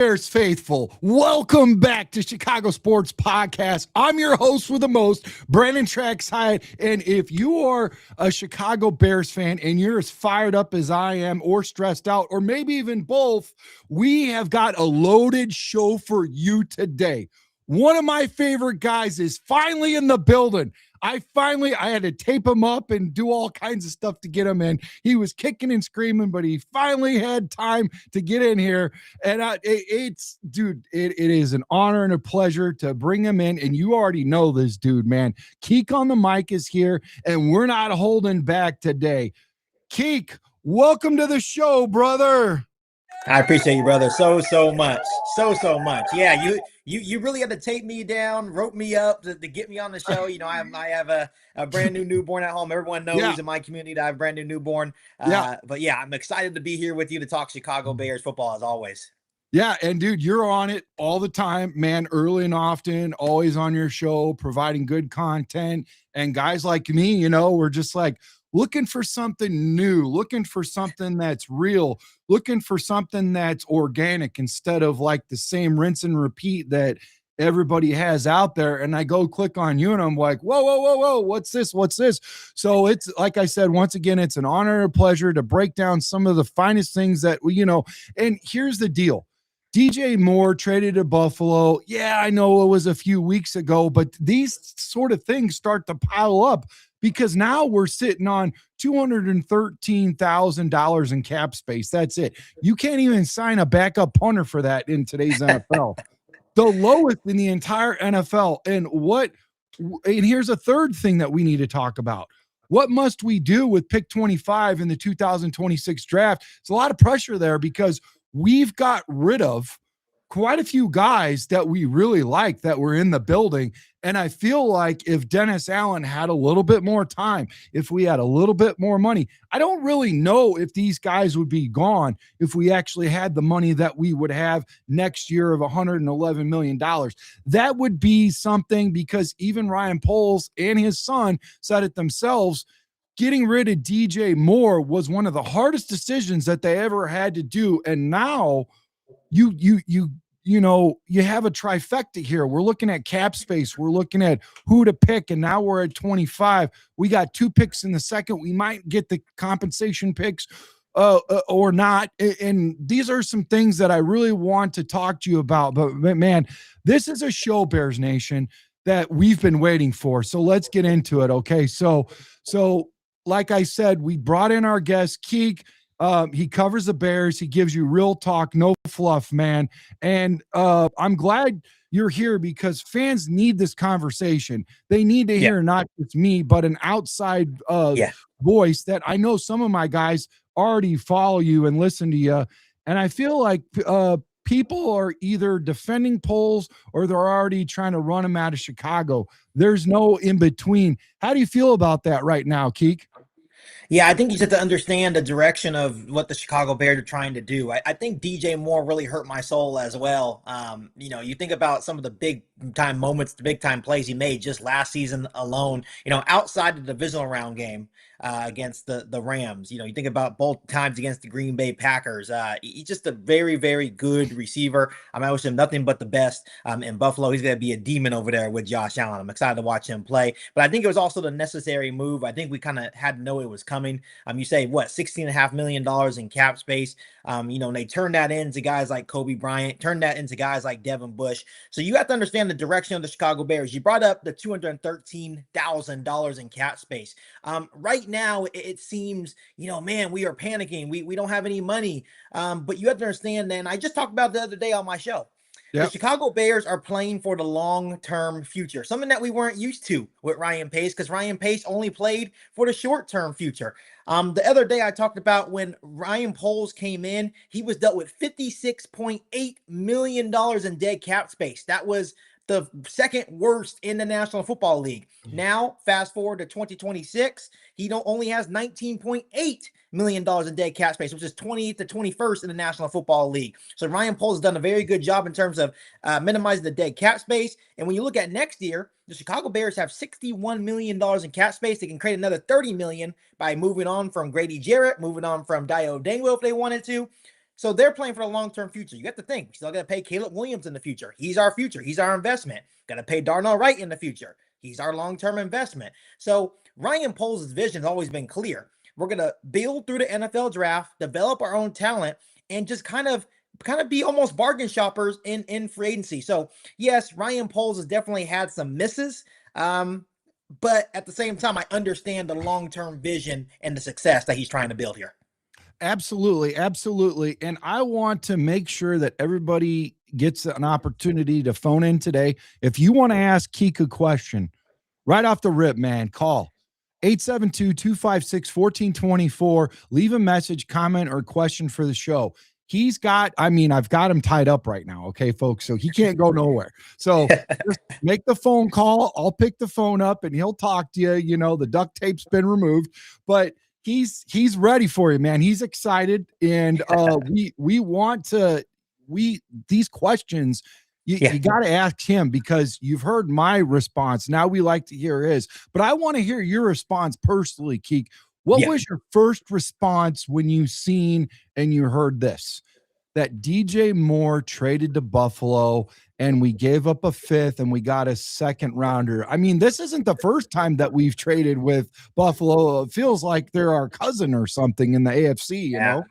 Bears faithful, welcome back to Chicago Sports Podcast. I'm your host with the most, Brandon Trackside. And if you are a Chicago Bears fan and you're as fired up as I am, or stressed out, or maybe even both, we have got a loaded show for you today. One of my favorite guys is finally in the building. I had to tape him up and do all kinds of stuff to get him in. He was kicking and screaming, but he finally had time to get in here. And it is an honor and a pleasure to bring him in. And you already know this dude, man. Kieq on the mic is here, and we're not holding back today. Kieq, welcome to the show, brother. I appreciate you, brother, so much. So much. Yeah, you really had to tape me down, rope me up to get me on the show. You know, I have a brand new newborn at home. Everyone knows in my community that I have a brand new newborn. But yeah, I'm excited to be here with you to talk Chicago Bears football as always. Yeah, and dude, you're on it all the time, man, early and often, always on your show, providing good content. And guys like me, you know, we're just like looking for something new, looking for something that's real, looking for something that's organic instead of like the same rinse and repeat that everybody has out there. And I go click on you and I'm like, whoa, what's this? So it's like I said, once again, it's an honor and a pleasure to break down some of the finest things that we, and here's the deal. DJ Moore traded to Buffalo. Yeah, I know it was a few weeks ago, but these sort of things start to pile up because now we're sitting on $213,000 in cap space. That's it. You can't even sign a backup punter for that in today's NFL. The lowest in the entire NFL. And here's a third thing that we need to talk about. What must we do with pick 25 in the 2026 draft? It's a lot of pressure there because we've got rid of quite a few guys that we really like that were in the building. And I feel like if Dennis Allen had a little bit more time, if we had a little bit more money, I don't really know if these guys would be gone if we actually had the money that we would have next year of $111 million. That would be something because even Ryan Poles and his son said it themselves. Getting rid of DJ Moore was one of the hardest decisions that they ever had to do. And now you have a trifecta here. We're looking at cap space. We're looking at who to pick. And now we're at 25. We got 2 picks in the second. We might get the compensation picks or not. And these are some things that I really want to talk to you about. But man, this is a show, Bears Nation, that we've been waiting for. So let's get into it. Okay. So like I said, we brought in our guest, Kieq. He covers the Bears. He gives you real talk, no fluff, man. And I'm glad you're here because fans need this conversation. They need to hear not just me, but an outside voice that I know some of my guys already follow you and listen to you. And I feel like people are either defending Poles or they're already trying to run him out of Chicago. There's no in between. How do you feel about that right now, Kieq? Yeah, I think you just have to understand the direction of what the Chicago Bears are trying to do. I think DJ Moore really hurt my soul as well. You think about some of the big time moments, the big time plays he made just last season alone, outside the divisional round game against the Rams. You think about both times against the Green Bay Packers. He's just a very, very good receiver. I wish him nothing but the best. In Buffalo, he's going to be a demon over there with Josh Allen. I'm excited to watch him play. But I think it was also the necessary move. I think we kind of had to know it was coming. You say, $16.5 million in cap space. And they turned that into guys like Kobe Bryant, turned that into guys like Devin Bush. So you have to understand the direction of the Chicago Bears. You brought up the $213,000 in cap space. Right now, it seems, man, we are panicking. We don't have any money. But you have to understand, then I just talked about the other day on my show. Yep. The Chicago Bears are playing for the long-term future, something that we weren't used to with Ryan Pace because Ryan Pace only played for the short-term future. The other day I talked about when Ryan Poles came in, he was dealt with $56.8 million in dead cap space. That was the second worst in the National Football League. Now, fast forward to 2026, he only has $19.8 million in dead cap space, which is 20th to 21st in the National Football League. So Ryan Poles has done a very good job in terms of minimizing the dead cap space. And when you look at next year, the Chicago Bears have $61 million in cap space. They can create another $30 million by moving on from Grady Jarrett, moving on from Dio Dangwell if they wanted to. So they're playing for the long-term future. You got to think, we still got to pay Caleb Williams in the future. He's our future. He's our investment. Got to pay Darnell Wright in the future. He's our long-term investment. So Ryan Poles' vision has always been clear. We're going to build through the NFL draft, develop our own talent, and just kind of be almost bargain shoppers in free agency. So yes, Ryan Poles has definitely had some misses. But at the same time, I understand the long-term vision and the success that he's trying to build here. Absolutely, absolutely. And I want to make sure that everybody gets an opportunity to phone in today. If you want to ask Kieq a question right off the rip, man, call 872-256-1424. Leave a message, comment, or question for the show. He's got, I mean, I've got him tied up right now, okay, folks? So he can't go nowhere. So just make the phone call. I'll pick the phone up and he'll talk to you. You know, the duct tape's been removed, but he's ready for you, man. He's excited, and we want to these questions you got to ask him, because you've heard my response. Now we like to hear his, but I want to hear your response personally, Kieq. What was your first response when you seen and you heard this, that DJ Moore traded to Buffalo and we gave up a fifth and we got a second rounder? I mean, this isn't the first time that we've traded with Buffalo. It feels like they're our cousin or something in the AFC, you know?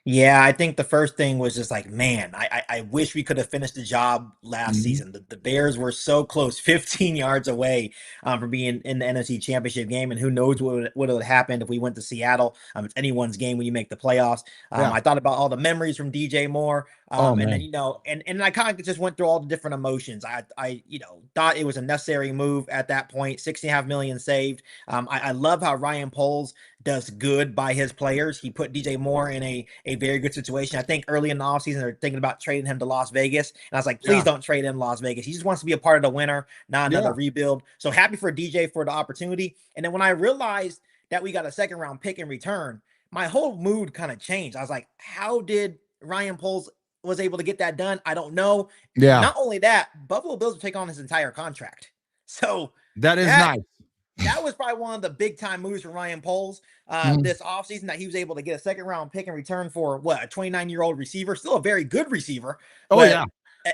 Yeah, I think the first thing was just like, man, I wish we could have finished the job last season. The Bears were so close, 15 yards away from being in the NFC Championship game, and who knows what would have happened if we went to Seattle. It's anyone's game when you make the playoffs. I thought about all the memories from DJ Moore, and then, you know, and I kind of just went through all the different emotions. I you know, thought it was a necessary move at that point. $6.5 million saved. I love how Ryan Poles does good by his players. He put DJ Moore in a very good situation. I think early in the offseason, they're thinking about trading him to Las Vegas. And I was like, please don't trade him to Las Vegas. He just wants to be a part of the winner, not another rebuild. So happy for DJ for the opportunity. And then when I realized that we got a second round pick in return, my whole mood kind of changed. I was like, how did Ryan Poles was able to get that done? I don't know. Not only that, Buffalo Bills will take on his entire contract. So that is nice. That was probably one of the big time moves for Ryan Poles this offseason, that he was able to get a second round pick in return for what, a 29-year-old receiver, still a very good receiver. An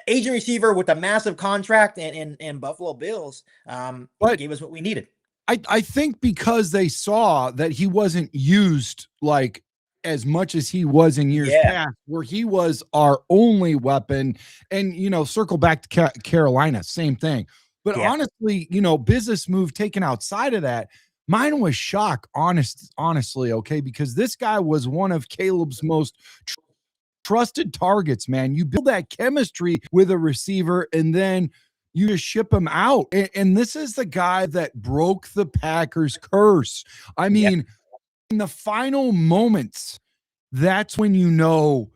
aging receiver with a massive contract, and Buffalo Bills gave us what we needed. I think because they saw that he wasn't used like as much as he was in years past, where he was our only weapon. And, you know, circle back to Carolina, same thing. But honestly, you know, business move taken outside of that, mine was shock, honestly, okay? Because this guy was one of Caleb's most trusted targets, man. You build that chemistry with a receiver, and then you just ship him out. And this is the guy that broke the Packers curse. I mean, in the final moments, that's when you know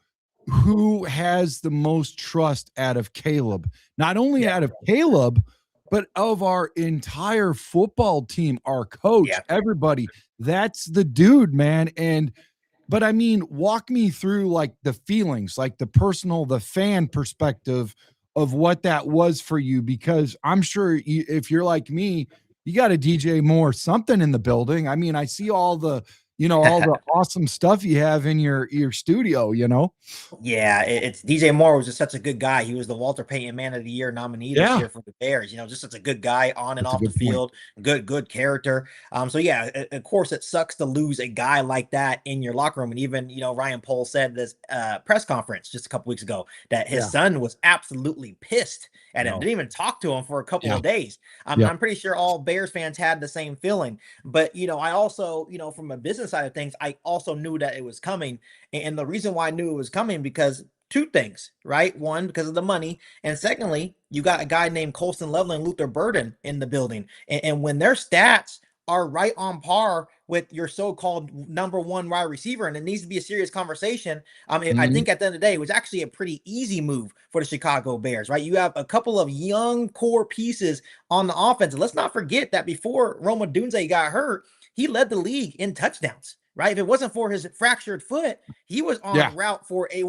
who has the most trust out of Caleb. Not only out of Caleb, but of our entire football team, our coach, everybody. That's the dude, man. But I mean, walk me through like the feelings, like the personal, the fan perspective of what that was for you, because I'm sure if you're like me, you got a DJ Moore something in the building. I mean, I see all the, you know, all the awesome stuff you have in your studio, you know? Yeah, it's DJ Moore was just such a good guy. He was the Walter Payton Man of the Year nominee this year for the Bears. You know, just such a good guy on and off the field, good character. So yeah, of course it sucks to lose a guy like that in your locker room. And even, you know, Ryan Poles said this press conference just a couple weeks ago that his son was absolutely pissed at him. Didn't even talk to him for a couple of days. I'm pretty sure all Bears fans had the same feeling. But, you know, I also, you know, from a business side of things, I also knew that it was coming. And the reason why I knew it was coming, because two things, right? One, because of the money. And secondly, you got a guy named Colston Loveland and Luther Burden in the building. And when their stats are right on par with your so-called number one wide receiver, and it needs to be a serious conversation. I think at the end of the day, it was actually a pretty easy move for the Chicago Bears, right? You have a couple of young core pieces on the offense. And let's not forget that before Rome Odunze got hurt, he led the league in touchdowns. Right. If it wasn't for his fractured foot, he was on route for a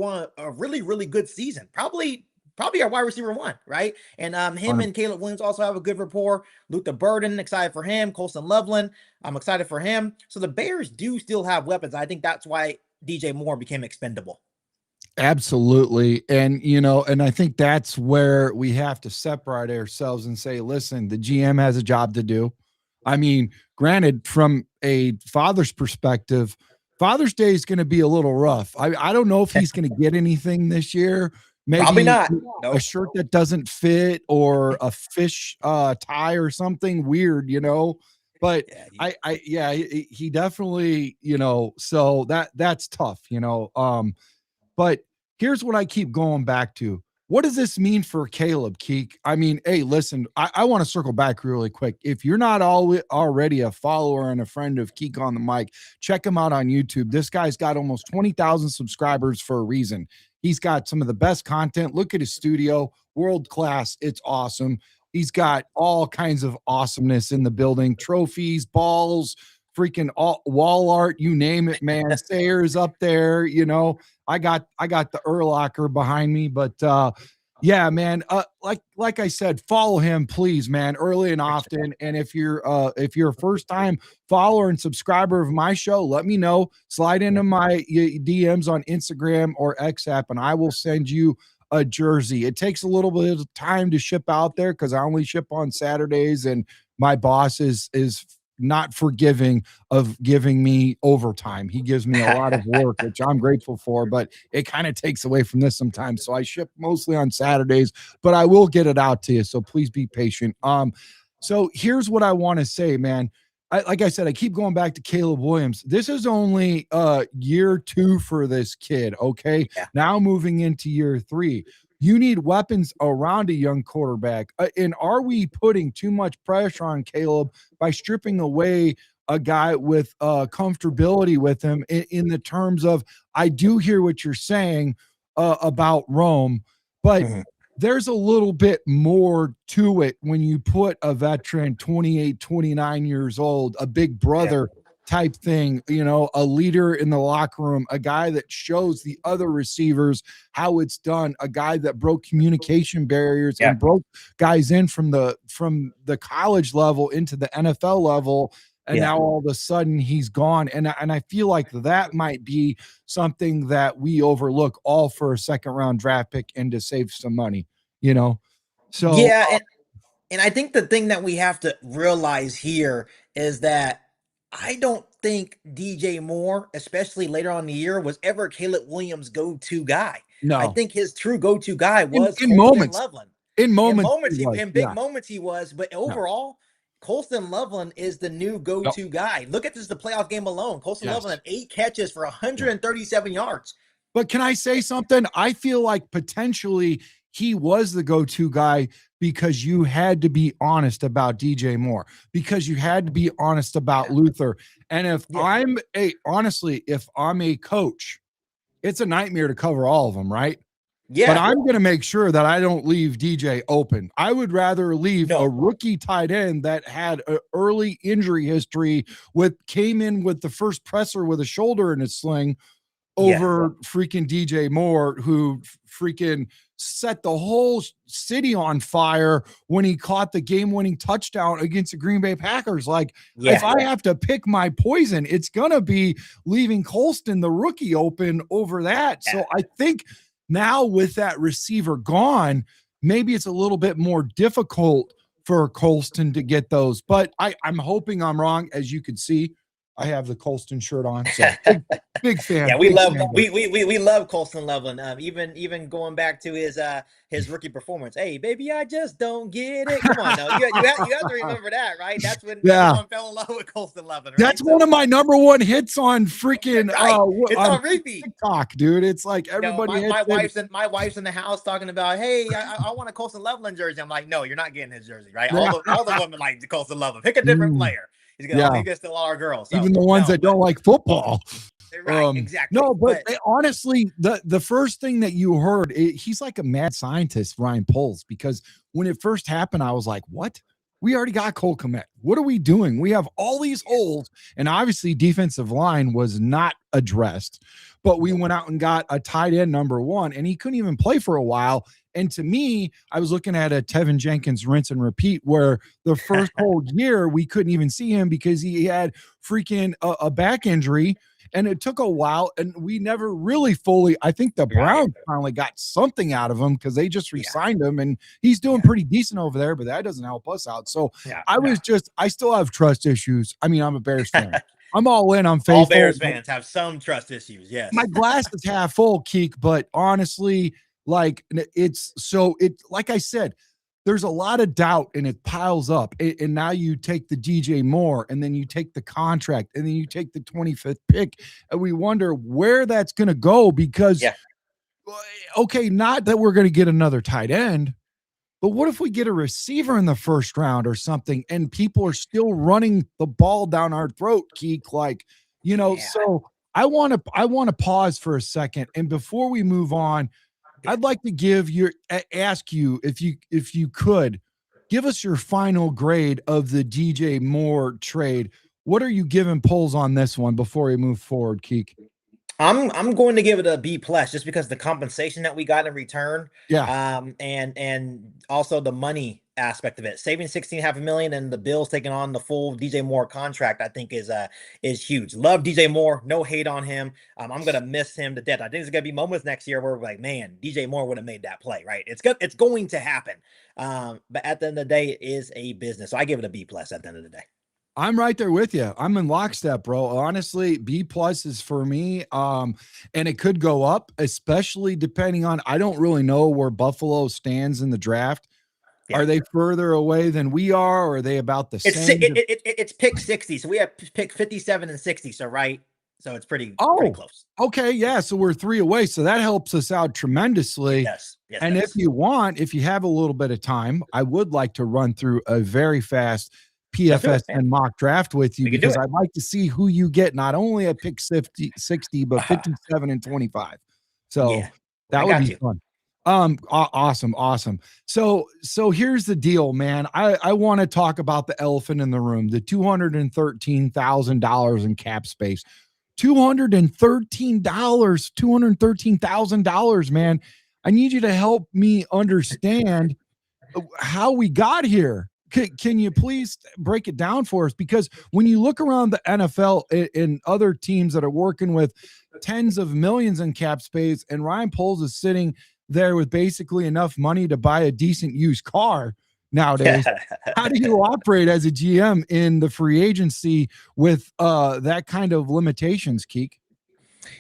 really, really good season. Probably our wide receiver one. Right. And him and Caleb Williams also have a good rapport. Luther Burden, excited for him. Colston Loveland, I'm excited for him. So the Bears do still have weapons. I think that's why DJ Moore became expendable. Absolutely. And, and I think that's where we have to separate ourselves and say, listen, the GM has a job to do. I mean, granted, from a father's perspective, Father's Day is going to be a little rough. I don't know if he's going to get anything this year. Probably Maybe not. a shirt that doesn't fit or a fish tie or something weird, But Yeah, yeah, he definitely, so that's tough, But here's what I keep going back to. What does this mean for Caleb, Kieq? I mean, hey, listen, I want to circle back really quick. If you're not already a follower and a friend of Kieq on the mic, check him out on YouTube. This guy's got almost 20,000 subscribers for a reason. He's got some of the best content. Look at his studio, world class. It's awesome. He's got all kinds of awesomeness in the building, trophies, balls, freaking wall art, you name it, man. Sayers up there, I got the Urlacher behind me, but yeah, man. Like I said, follow him, please, man, early and often. And if you're a first time follower and subscriber of my show, let me know. Slide into my DMs on Instagram or X app, and I will send you a jersey. It takes a little bit of time to ship out there because I only ship on Saturdays, and my boss is not forgiving of giving me overtime. He gives me a lot of work, which I'm grateful for, but it kind of takes away from this sometimes. So I ship mostly on Saturdays, but I will get it out to you. So please be patient. So here's what I want to say, man. Like I said, I keep going back to Caleb Williams. This is only year 2 for this kid. Okay. Yeah. Now moving into year 3. You need weapons around a young quarterback. And are we putting too much pressure on Caleb by stripping away a guy with comfortability with him in the terms of, I do hear what you're saying about Rome, but there's a little bit more to it when you put a veteran 28, 29 years old, a big brother type thing, a leader in the locker room, a guy that shows the other receivers how it's done, a guy that broke communication barriers and broke guys in from the college level into the NFL level. And now all of a sudden he's gone. And I feel like that might be something that we overlook, all for a second round draft pick and to save some money, So yeah, and I think the thing that we have to realize here is that I don't think DJ Moore, especially later on in the year, was ever Caleb Williams' go-to guy. no, I think his true go-to guy was in Colston moments. Loveland. In moments, In big moments he was, but overall, Colston Loveland is the new go-to guy. Look at this, the playoff game alone. Colston Loveland had 8 catches for 137 yards. But can I say something? I feel like potentially he was the go-to guy because you had to be honest about DJ Moore, because you had to be honest about Luther. And if if I'm a coach, it's a nightmare to cover all of them, right? Yeah. But I'm going to make sure that I don't leave DJ open. I would rather leave a rookie tight end that had an early injury history, came in with the first presser with a shoulder in his sling, over freaking DJ Moore, who freaking set the whole city on fire when he caught the game-winning touchdown against the Green Bay Packers. Like, if I have to pick my poison, it's going to be leaving Colston, the rookie, open over that. So I think now with that receiver gone, maybe it's a little bit more difficult for Colston to get those. But I'm hoping I'm wrong. As you can see, I have the Colston shirt on, so big fan. Yeah, we love Colston Loveland. Even going back to his rookie performance. Hey, baby, I just don't get it. Come on, now you have to remember that, right? That's when everyone fell in love with Colston Loveland. Right? That's one of my number one hits on freaking it's on repeat. TikTok, dude. It's like everybody. My wife's in the house talking about, hey, I want a Colston Loveland jersey. I'm like, no, you're not getting his jersey, right? All the women like Colston Loveland. Pick a different player. He's gonna steal all our girls. So, even the ones that don't like football. Right, exactly. No, but honestly, the first thing that you heard, he's like a mad scientist, Ryan Poles, because when it first happened, I was like, what? We already got Cole Kmet. What are we doing? We have all these holes, and obviously defensive line was not addressed, but we went out and got a tight end number 1, and he couldn't even play for a while. And to me, I was looking at a Tevin Jenkins rinse and repeat, where the first whole year we couldn't even see him because he had freaking a back injury. and it took a while, and we never really fully. I think the Browns finally got something out of him because they just re-signed him, and he's doing pretty decent over there. But that doesn't help us out. So I still have trust issues. I mean, I'm a Bears fan. I'm all in. I'm faithful. All Bears fans have some trust issues. Yes, my glass is half full, Kieq. But honestly, like like I said, there's a lot of doubt and it piles up. And now you take the DJ Moore, and then you take the contract, and then you take the 25th pick, and we wonder where that's going to go because, okay, not that we're going to get another tight end, but what if we get a receiver in the first round or something, and people are still running the ball down our throat, Kieq? Like, so I want to pause for a second, and before we move on, I'd like to ask you if you could give us your final grade of the DJ Moore trade. What are you giving polls on this one before we move forward, Kieq? I'm going to give it a B plus just because the compensation that we got in return. And also the money aspect of it. Saving $16.5 million and the Bills taking on the full DJ Moore contract, I think is huge. Love DJ Moore, no hate on him. I'm gonna miss him to death. I think there's gonna be moments next year where we're like, man, DJ Moore would have made that play, right? It's going to happen. But at the end of the day, it is a business. So I give it a B plus at the end of the day. I'm right there with you. I'm in lockstep, bro. Honestly, B plus is for me. And it could go up, especially depending on, I don't really know where Buffalo stands in the draft. Yeah. Are they further away than we are, or are they about the same? It's pick 60. So we have pick 57 and 60. So so it's pretty close. Okay, yeah. So we're 3 away. So that helps us out tremendously. Yes. And if you have a little bit of time, I would like to run through a very fast PFS and mock draft with you because I'd like to see who you get, not only at pick 60, but 57 and 25. So that would be fun. Awesome. So here's the deal, man. I want to talk about the elephant in the room, the $213,000 in cap space. $213,000, man. I need you to help me understand how we got here. Can you please break it down for us? Because when you look around the NFL and other teams that are working with tens of millions in cap space, and Ryan Poles is sitting there with basically enough money to buy a decent used car nowadays. How do you operate as a GM in the free agency with that kind of limitations, Kieq?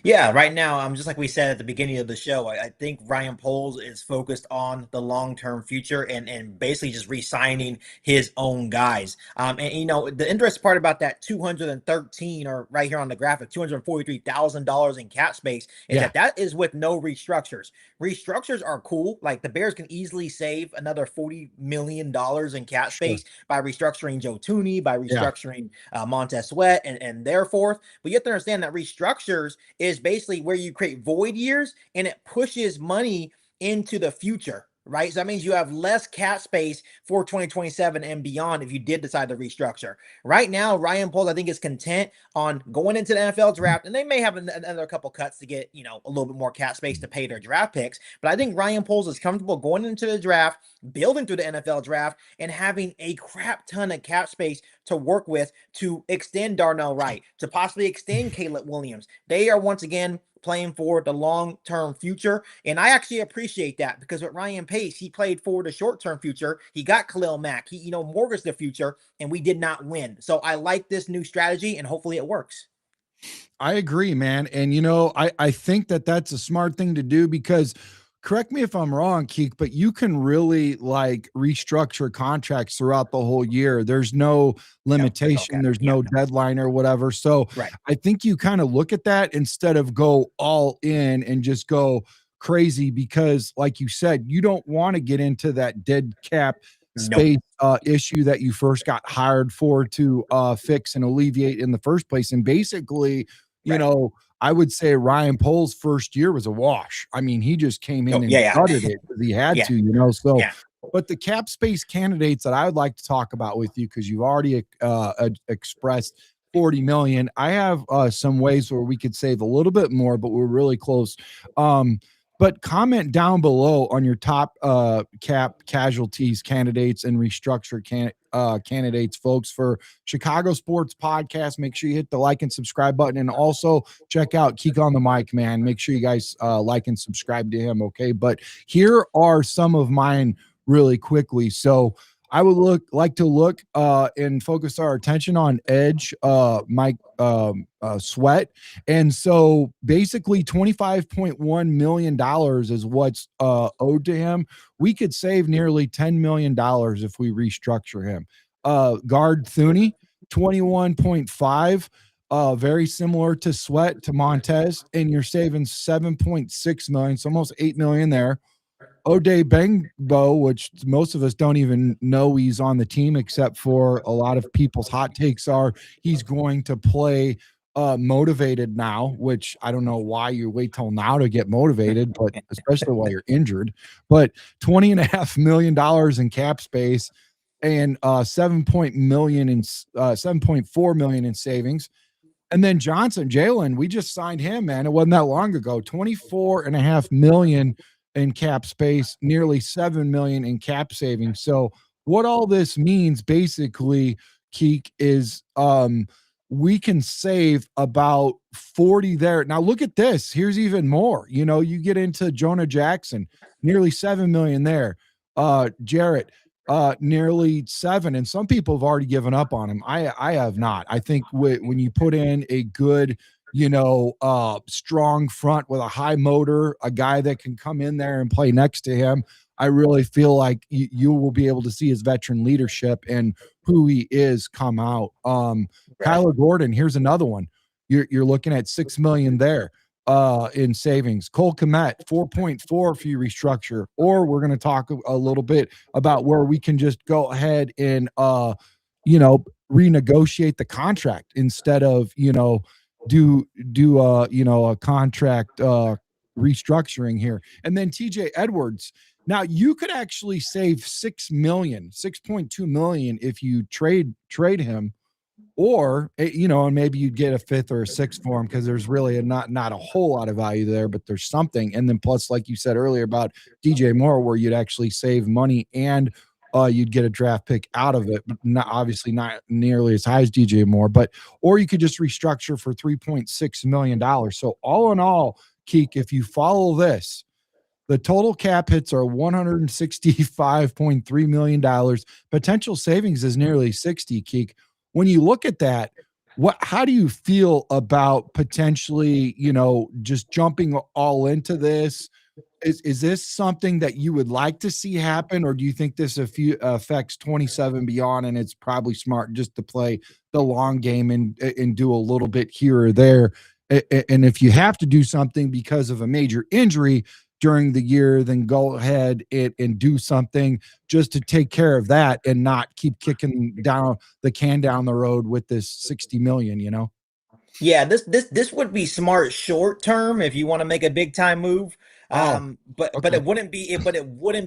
Yeah, right now, just like we said at the beginning of the show, I think Ryan Poles is focused on the long-term future and basically just re-signing his own guys. And the interesting part about that 213, or right here on the graphic, $243,000 in cap space is that is with no restructures. Restructures are cool. Like the Bears can easily save another $40 million in cap space by restructuring Joe Thuney, by restructuring Montez Sweat and their forth. But you have to understand that restructures is basically where you create void years and it pushes money into the future, right? So that means you have less cap space for 2027 and beyond if you did decide to restructure. Right now, Ryan Poles, I think, is content on going into the NFL draft, and they may have another couple cuts to get, a little bit more cap space to pay their draft picks. But I think Ryan Poles is comfortable going into the draft, building through the NFL draft, and having a crap ton of cap space to work with to extend Darnell Wright, to possibly extend Caleb Williams. They are once again playing for the long-term future. And I actually appreciate that because with Ryan Pace, he played for the short-term future. He got Khalil Mack. He, mortgaged the future, and we did not win. So I like this new strategy, and hopefully it works. I agree, man. And, I think that that's a smart thing to do because, correct me if I'm wrong, Kieq, but you can really restructure contracts throughout the whole year. There's no limitation. There's no deadline or whatever. So I think you kind of look at that instead of go all in and just go crazy because, like you said, you don't want to get into that dead cap space issue that you first got hired for to fix and alleviate in the first place. And basically, I would say Ryan Poles' first year was a wash. I mean, he just came in and gutted it because he had to, So, but the cap space candidates that I would like to talk about with you, because you've already expressed 40 million. I have some ways where we could save a little bit more, but we're really close. But comment down below on your top cap casualties candidates and restructure candidates, folks, for Chicago Sports Podcast. Make sure you hit the like and subscribe button, and also check out Kieq on the mic, man. Make sure you guys like and subscribe to him, okay? But here are some of mine really quickly. So I would like to look and focus our attention on edge, Mike Sweat. And so basically $25.1 million is what's owed to him. We could save nearly $10 million if we restructure him. Guard Thuney, 21.5. Very similar to Sweat, to Montez, and you're saving 7.6 million, so almost 8 million there. Ode Bengbo, which most of us don't even know he's on the team, except for a lot of people's hot takes are he's going to play motivated now, which I don't know why you wait till now to get motivated, but especially while you're injured. But $20.5 million in cap space and 7.4 million in savings. And then Johnson, Jalen, we just signed him, man. It wasn't that long ago. 24.5 million in cap space, nearly 7 million in cap savings. So what all this means basically, Kieq, is we can save about 40 there. Now look at this. Here's even more. You know, you get into Jonah Jackson, nearly 7 million there. Jarrett, nearly 7, and some people have already given up on him. I have not. I think when you put in a good, strong front with a high motor, a guy that can come in there and play next to him, I really feel like you will be able to see his veteran leadership and who he is come out. Kyler Gordon, here's another one. You're looking at 6 million there in savings. Cole Kmet, 4.4 if you restructure. Or we're going to talk a little bit about where we can just go ahead and renegotiate the contract instead of do a contract restructuring here. And then TJ Edwards. Now you could actually save 6.2 million if you trade him, or and maybe you'd get a 5th or a 6th for him, because there's really not a whole lot of value there, but there's something. And then plus, like you said earlier about DJ Moore, where you'd actually save money and you'd get a draft pick out of it, but obviously not nearly as high as DJ Moore. Or you could just restructure for $3.6 million. So all in all, Kieq, if you follow this, the total cap hits are $165.3 million. Potential savings is nearly 60, Kieq. When you look at that, how do you feel about potentially, just jumping all into this? Is this something that you would like to see happen, or do you think this affects 27 beyond, and it's probably smart just to play the long game and do a little bit here or there? And if you have to do something because of a major injury during the year, then go ahead and do something just to take care of that and not keep kicking down the can down the road with this 60 million, Yeah, this would be smart short term if you want to make a big time move. But Okay. it wouldn't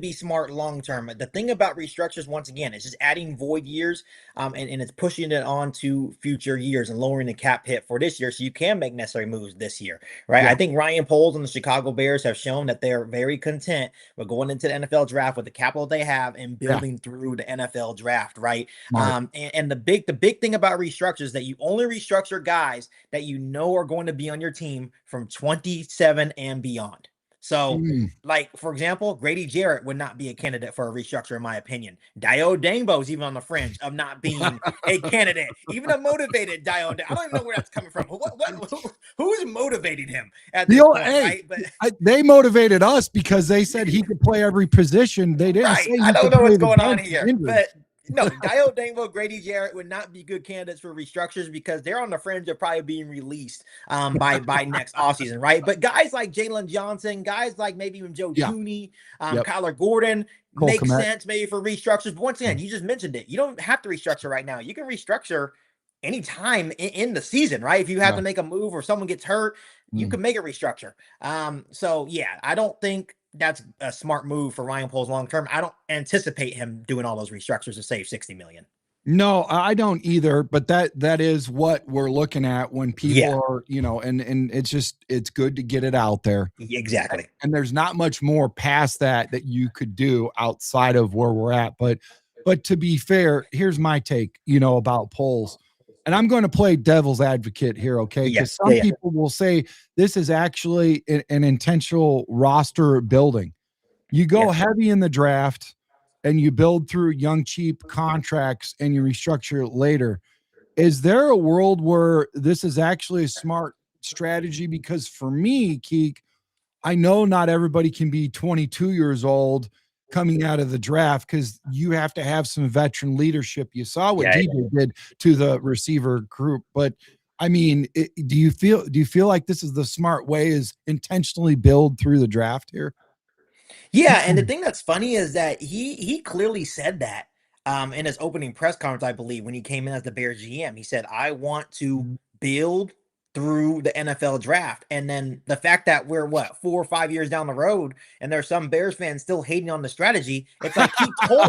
be smart long term. The thing about restructures, once again, is just adding void years, and it's pushing it on to future years and lowering the cap hit for this year, so you can make necessary moves this year, right? Yeah. I think Ryan Poles and the Chicago Bears have shown that they're very content with going into the NFL draft with the capital they have and building through the NFL draft, right? And the big thing about restructures is that you only restructure guys that you know are going to be on your team from 27 and beyond. So, like, for example, Grady Jarrett would not be a candidate for a restructure, in my opinion. Dio Dangbo is even on the fringe of not being a candidate, even a motivated Dio. I don't even know where that's coming from. Who is motivating him at this point, right? But they motivated us because they said he could play every position. They didn't say I he don't could know play what's the going on bench here, but no, Dio Dangbo, Grady Jarrett would not be good candidates for restructures because they're on the fringe of probably being released by next offseason, right? But guys like Jalen Johnson, guys like maybe even Joe Thuney, Kyler Gordon, Cole makes Kmet. sense maybe for restructures. But once again, you just mentioned it. You don't have to restructure right now. You can restructure anytime in the season, right? If you have to make a move or someone gets hurt, you can make a restructure. So yeah, I don't think that's a smart move for Ryan Poles long term. I don't anticipate him doing all those restructures to save 60 million. No, I don't either, but that is what we're looking at when people Yeah, are, and it's good to get it out there. exactly. And there's not much more past that you could do outside of where we're at. But to be fair, here's my take, about polls. And I'm going to play devil's advocate here, okay? Yeah, Because yeah, some yeah, people will say this is actually an intentional roster building. You yeah. go heavy in the draft and you build through young, cheap contracts and you restructure it later. Is there a world where this is actually a smart strategy? Because for me, Kieq, I know not everybody can be 22 years old coming out of the draft because you have to have some veteran leadership. You saw what Yeah. DJ did to the receiver group, but I mean, do you feel like this is the smart way? Is intentionally build through the draft here? Yeah, and the thing that's funny is that he clearly said that in his opening press conference, I believe, when he came in as the Bears GM. He said, "I want to build through the NFL draft." And then the fact that we're what 4 or 5 years down the road, and there's some Bears fans still hating on the strategy. It's like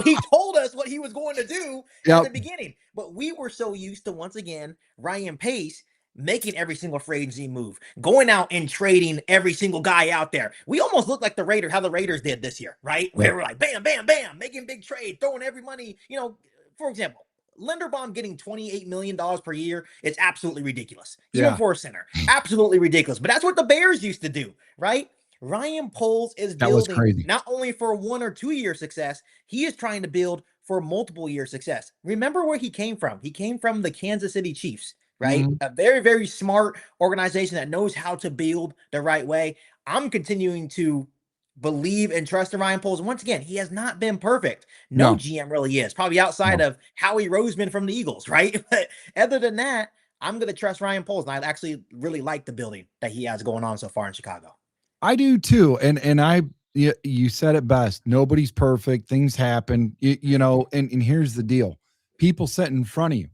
he told us what he was going to do at Yep. the beginning, but we were so used to once again Ryan Pace making every single free agency move, going out and trading every single guy out there. We almost look like the Raiders, how the Raiders did this year, right? Yep. Where we're like, bam, bam, bam, making big trade, throwing every money. For example, Linderbaum getting $28 million per year, it's absolutely ridiculous. Even Yeah. for a center, absolutely ridiculous. But that's what the Bears used to do, right? Ryan Poles is That was building crazy. not only for 1 or 2 year success, he is trying to build for multiple year success. Remember where he came from? He came from the Kansas City Chiefs, right? Mhm. A very, very smart organization that knows how to build the right way. I'm continuing to believe and trust in Ryan Poles. And once again, he has not been perfect. No No, GM really is, probably outside no. of Howie Roseman from the Eagles, right? But other than that, I'm going to trust Ryan Poles. And I actually really like the building that he has going on so far in Chicago. I do too. You said it best. Nobody's perfect. Things happen. And here's the deal. People sit in front of you.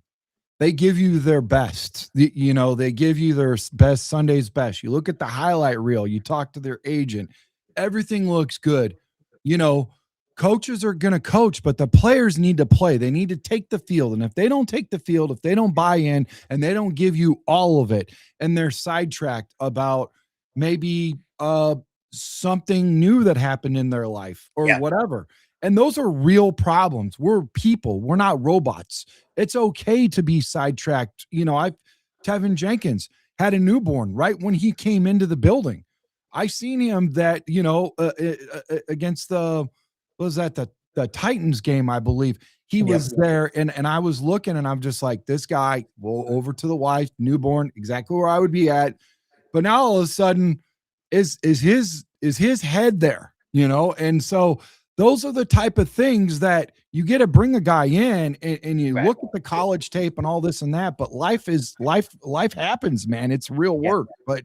They give you their best. They give you their best Sunday's best. You look at the highlight reel, you talk to their agent, everything looks good. You know, Coaches are going to coach, but the players need to play. They need to take the field. And if they don't take the field, if they don't buy in and they don't give you all of it, and they're sidetracked about maybe something new that happened in their life or Yeah. whatever. And those are real problems. We're people, we're not robots. It's okay to be sidetracked. Tevin Jenkins had a newborn right when he came into the building. I seen him against the Titans game, I believe. He Yep. was there, and I was looking, and I'm just like, this guy, well, over to the wife, newborn, exactly where I would be at. But now all of a sudden, is his head there, and so those are the type of things that you get to bring a guy in, and you Right. look at the college tape and all this and that, but life happens, man. It's real Yeah. work. But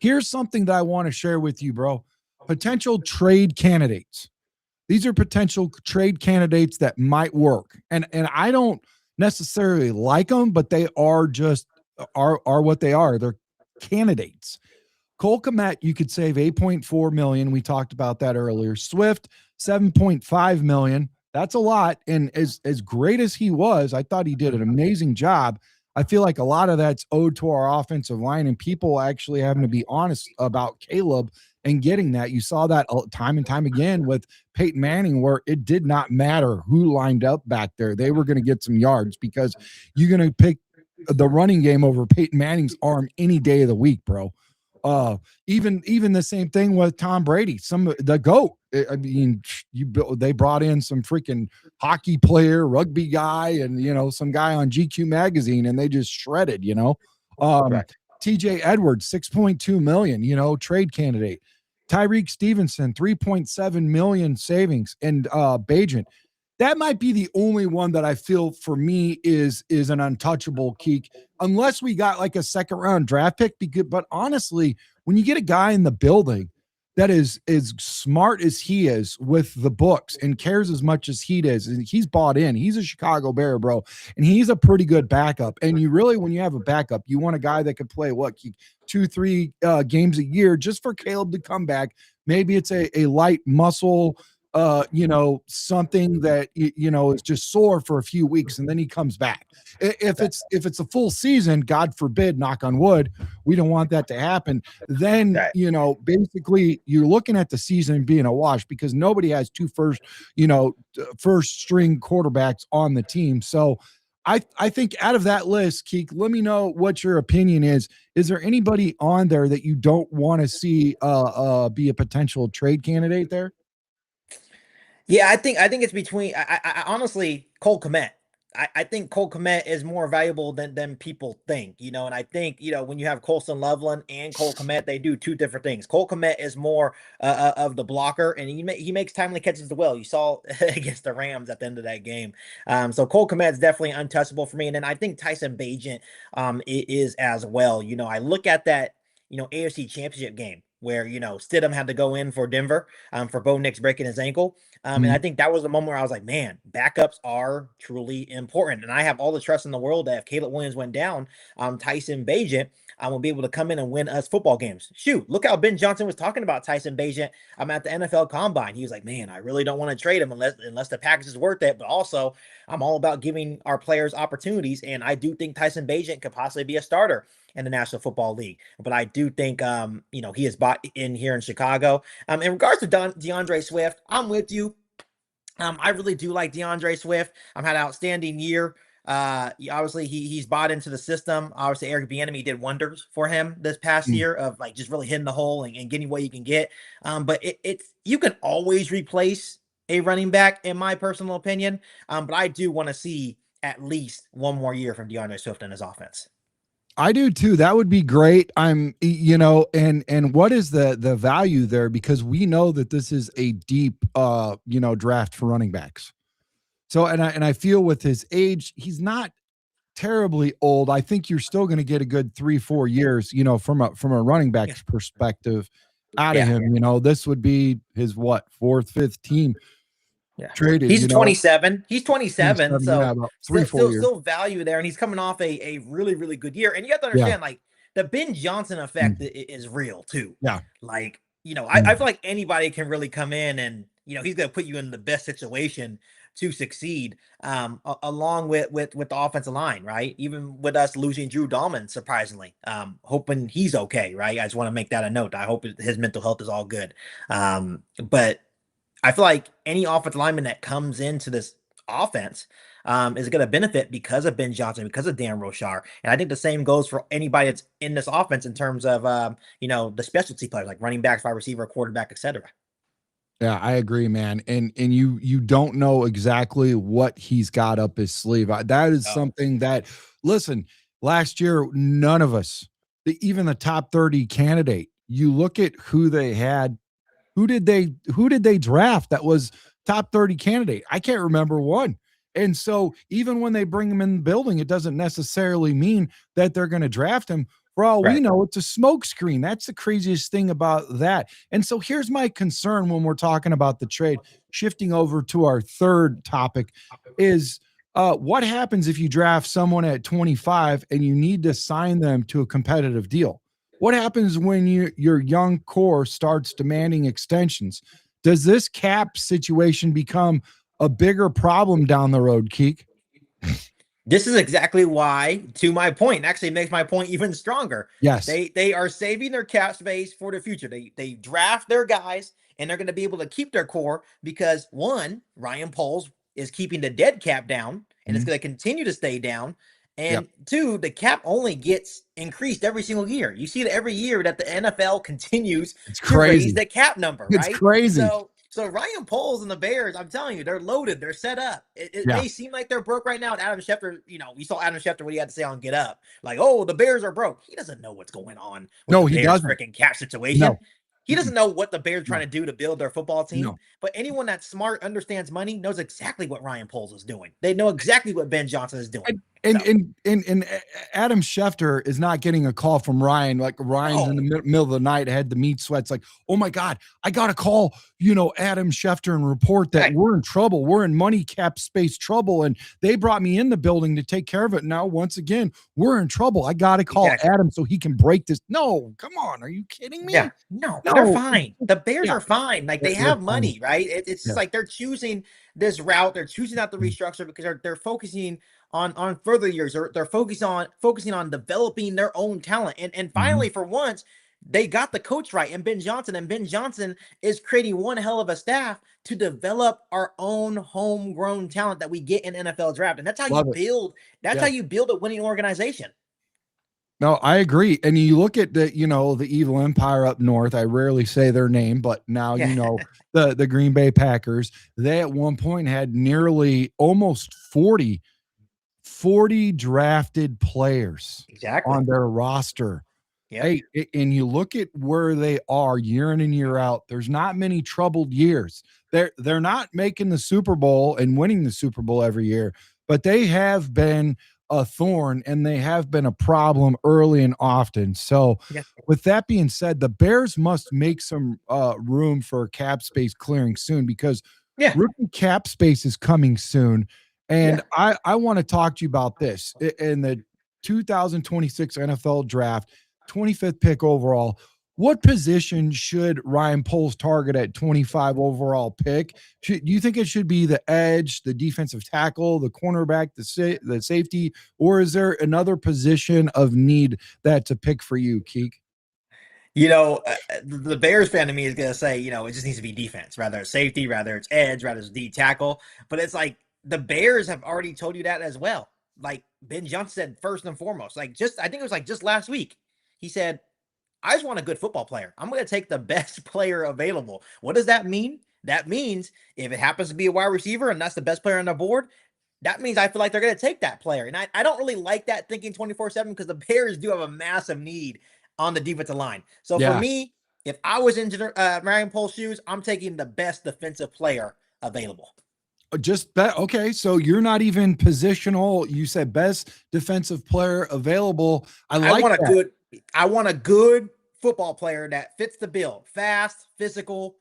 here's something that I want to share with you, bro. Potential trade candidates. These are potential trade candidates that might work. And I don't necessarily like them, but they are just are what they are. They're candidates. Cole Kmet, you could save 8.4 million. We talked about that earlier. Swift, 7.5 million. That's a lot. And as great as he was, I thought he did an amazing job. I feel like a lot of that's owed to our offensive line and people actually having to be honest about Caleb and getting that. You saw that time and time again with Peyton Manning, where it did not matter who lined up back there. They were going to get some yards because you're going to pick the running game over Peyton Manning's arm any day of the week, bro. Even the same thing with Tom Brady, the GOAT. I mean, they brought in some freaking hockey player, rugby guy, and some guy on GQ magazine, and they just shredded. Correct. TJ Edwards, 6.2 million, trade candidate. Tyreek Stevenson, 3.7 million savings, and Bajent. That might be the only one that I feel for me is an untouchable, Kieq, unless we got like a second round draft pick. But honestly, when you get a guy in the building that is as smart as he is with the books and cares as much as he does, and he's bought in, he's a Chicago Bear, bro, and he's a pretty good backup. And you really, when you have a backup, you want a guy that could play what, Kieq, 2-3 games a year just for Caleb to come back. Maybe it's a light muscle something that is just sore for a few weeks and then he comes back. If it's a full season, God forbid, knock on wood, we don't want that to happen. Then Right. basically you're looking at the season being a wash because nobody has two first string quarterbacks on the team. So I think out of that list, Kieq, let me know what your opinion is. Is there anybody on there that you don't want to see be a potential trade candidate there? Yeah, I think it's between. I honestly, Cole Kmet. I think Cole Kmet is more valuable than people think, and I think, when you have Colson Loveland and Cole Kmet, they do two different things. Cole Kmet is more of the blocker, and he makes timely catches as well. You saw against the Rams at the end of that game. So Cole Kmet is definitely untouchable for me, and then I think Tyson Bagent is as well. I look at that, AFC Championship game where Stidham had to go in for Denver for Bo Nix breaking his ankle. And I think that was the moment where I was like, man, backups are truly important. And I have all the trust in the world that if Caleb Williams went down, Tyson Bagent will be able to come in and win us football games. Shoot, look how Ben Johnson was talking about Tyson Bagent at the NFL Combine. He was like, man, I really don't want to trade him unless the package is worth it. But also, I'm all about giving our players opportunities. And I do think Tyson Bagent could possibly be a starter in the National Football League. But I do think, he is bought in here in Chicago. In regards to DeAndre Swift, I'm with you. I really do like DeAndre Swift. Had an outstanding year. Obviously he's bought into the system. Obviously Eric Bieniemy did wonders for him this past year of like just really hitting the hole and getting what you can get. But it's you can always replace a running back, in my personal opinion. But I do want to see at least one more year from DeAndre Swift in his offense. I do too. That would be great. And what is the value there? Because we know that this is a deep draft for running backs. So and I feel with his age, he's not terribly old. I think you're still going to get a good 3-4 years, from a running Yeah. back's perspective out of Yeah. him. This would be his fourth, fifth team Yeah. traded, He's 27. He's 27. 27, yeah, So about three, still, 4 still, years. still value there. And he's coming off a really, really good year. And you have to Yeah. understand, like, the Ben Johnson effect is real too. Yeah. Like, I feel like anybody can really come in and, he's going to put you in the best situation to succeed, along with the offensive line, right? Even with us losing Drew Dahlman, surprisingly, hoping he's okay, right? I just want to make that a note. I hope his mental health is all good. But I feel like any offensive lineman that comes into this offense is going to benefit because of Ben Johnson, because of Dan Rochar. And I think the same goes for anybody that's in this offense in terms of, the specialty players like running backs, wide receiver, quarterback, etc. Yeah, I agree, man. And you don't know exactly what he's got up his sleeve. That is Oh, something that, listen, last year none of us, even the top 30 candidate, you look at who they had. Who did they draft that was top 30 candidate? I can't remember one. And so even when they bring him in the building, it doesn't necessarily mean that they're going to draft him. For all we right. know, it's a smokescreen. That's the craziest thing about that. And so here's my concern when we're talking about the trade. Shifting over to our third topic is what happens if you draft someone at 25 and you need to sign them to a competitive deal? What happens when your young core starts demanding extensions? Does this cap situation become a bigger problem down the road, Kieq? This is exactly why, to my point, actually makes my point even stronger. Yes. They are saving their cap space for the future. They draft their guys and they're going to be able to keep their core because one, Ryan Poles is keeping the dead cap down and it's going to continue to stay down. Yep. And two, the cap only gets increased every single year. You see that every year that the NFL continues It's to raise crazy. the cap number, It's right? crazy. So Ryan Poles and the Bears, I'm telling you, they're loaded. They're set up. It Yeah. may seem like they're broke right now. And Adam Schefter, we saw Adam Schefter what he had to say on Get Up. Like, oh, the Bears are broke. He doesn't know what's going on with No, the he Bears doesn't. freaking cap situation. No. He doesn't know what the Bears are trying No. to do to build their football team. No. But anyone that's smart, understands money, knows exactly what Ryan Poles is doing. They know exactly what Ben Johnson is doing. And So Adam Schefter is not getting a call from Ryan. Like Ryan's in the no, middle of the night, had the meat sweats. Like, oh my God, I got to call, you know, Adam Schefter and report that right, we're in trouble. We're in money cap space trouble. And they brought me in the building to take care of it. Now, once again, we're in trouble. I got to call exactly. Adam so he can break this. No, come on. Are you kidding Yeah, me? no, they're No. fine. The Bears Yeah. are fine. Like they They're have fine. money, right? It's just Yeah. like they're choosing this route. They're choosing not to restructure because they're focusing on further years. They're focusing on developing their own talent. And Mm-hmm. finally, for once, they got the coach right and Ben Johnson. And Ben Johnson is creating one hell of a staff to develop our own homegrown talent that we get in NFL draft. And that's how you Love it. build. That's how Yeah. you build a winning organization. No, I agree. And you look at the, you know, the evil empire up north. I rarely say their name, but now Yeah, you know the Green Bay Packers. They at one point had nearly almost 40 drafted players exactly. on their roster. Yep. Hey, and you look at where they are year in and year out. There's not many troubled years. They're not making the Super Bowl and winning the Super Bowl every year, but they have been a thorn and they have been a problem early and often. So, Yeah. with that being said, the Bears must make some room for cap space clearing soon because Yeah. rookie cap space is coming soon. And Yeah. I want to talk to you about this in the 2026 NFL draft. 25th pick overall. What position should Ryan Poles target at 25 overall pick? Do you think it should be the edge, the defensive tackle, the cornerback, the safety, or is there another position of need that to pick for you, Kieq? The Bears fan to me is going to say, it just needs to be defense, rather it's safety, rather it's edge, rather it's D tackle. But it's like the Bears have already told you that as well. Like Ben Johnson said, first and foremost, I think it was like just last week, he said, I just want a good football player. I'm going to take the best player available. What does that mean? That means if it happens to be a wide receiver and that's the best player on the board, that means I feel like they're going to take that player. And I don't really like that thinking 24/7 because the Bears do have a massive need on the defensive line. So for Yeah, me, if I was in Marion Pole's shoes, I'm taking the best defensive player available. just that. Okay, so you're not even positional. You said best defensive player available. I I like want a that. good, I want a good football player that fits the bill. Fast, physical,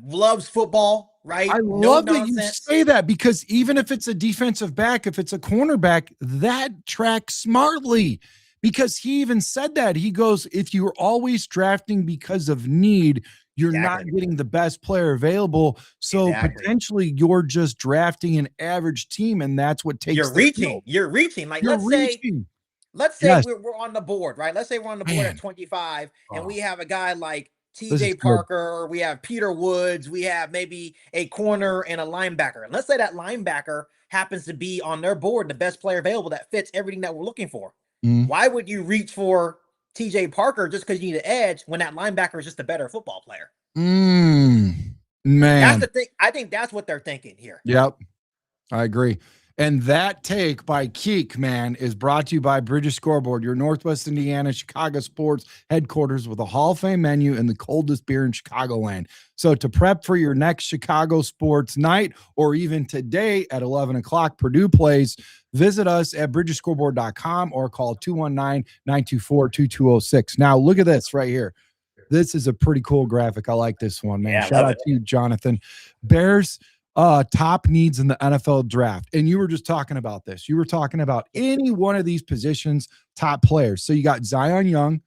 loves football, I right? No love that you nonsense. say that because even if it's a defensive back, if it's a cornerback, that tracks smartly because he even said that. He goes, if you're always drafting because of need, you're not Exactly. getting the best player available. So Exactly. potentially you're just drafting an average team, and that's what takes You're the reaching. field. You're reaching. Like You're reaching. let's say Yes, we're on the board, right? Let's say we're on the board at man. 25 and Oh, we have a guy like this is TJ good. Parker, or we have Peter Woods, we have maybe a corner and a linebacker. And let's say that linebacker happens to be on their board, the best player available that fits everything that we're looking for. Mhm. Why would you reach for TJ Parker just because you need an edge when that linebacker is just a better football player? That's Man. the thing. I think that's what they're thinking here. Yep. I agree. And that take by Kieq, man, is brought to you by Bridges Scoreboard, your Northwest Indiana Chicago sports headquarters with a Hall of Fame menu and the coldest beer in Chicagoland. So to prep for your next Chicago sports night or even today at 11 o'clock, Purdue plays, visit us at bridgesscoreboard.com or call 219-924-2206. Now, look at this right here. This is a pretty cool graphic. I like this one, man. Yeah, I Shout love out it. to you, Jonathan. Bears top needs in the NFL draft. And you were just talking about this. You were talking about Yeah. any one of these positions, top players. So you got Zion Young,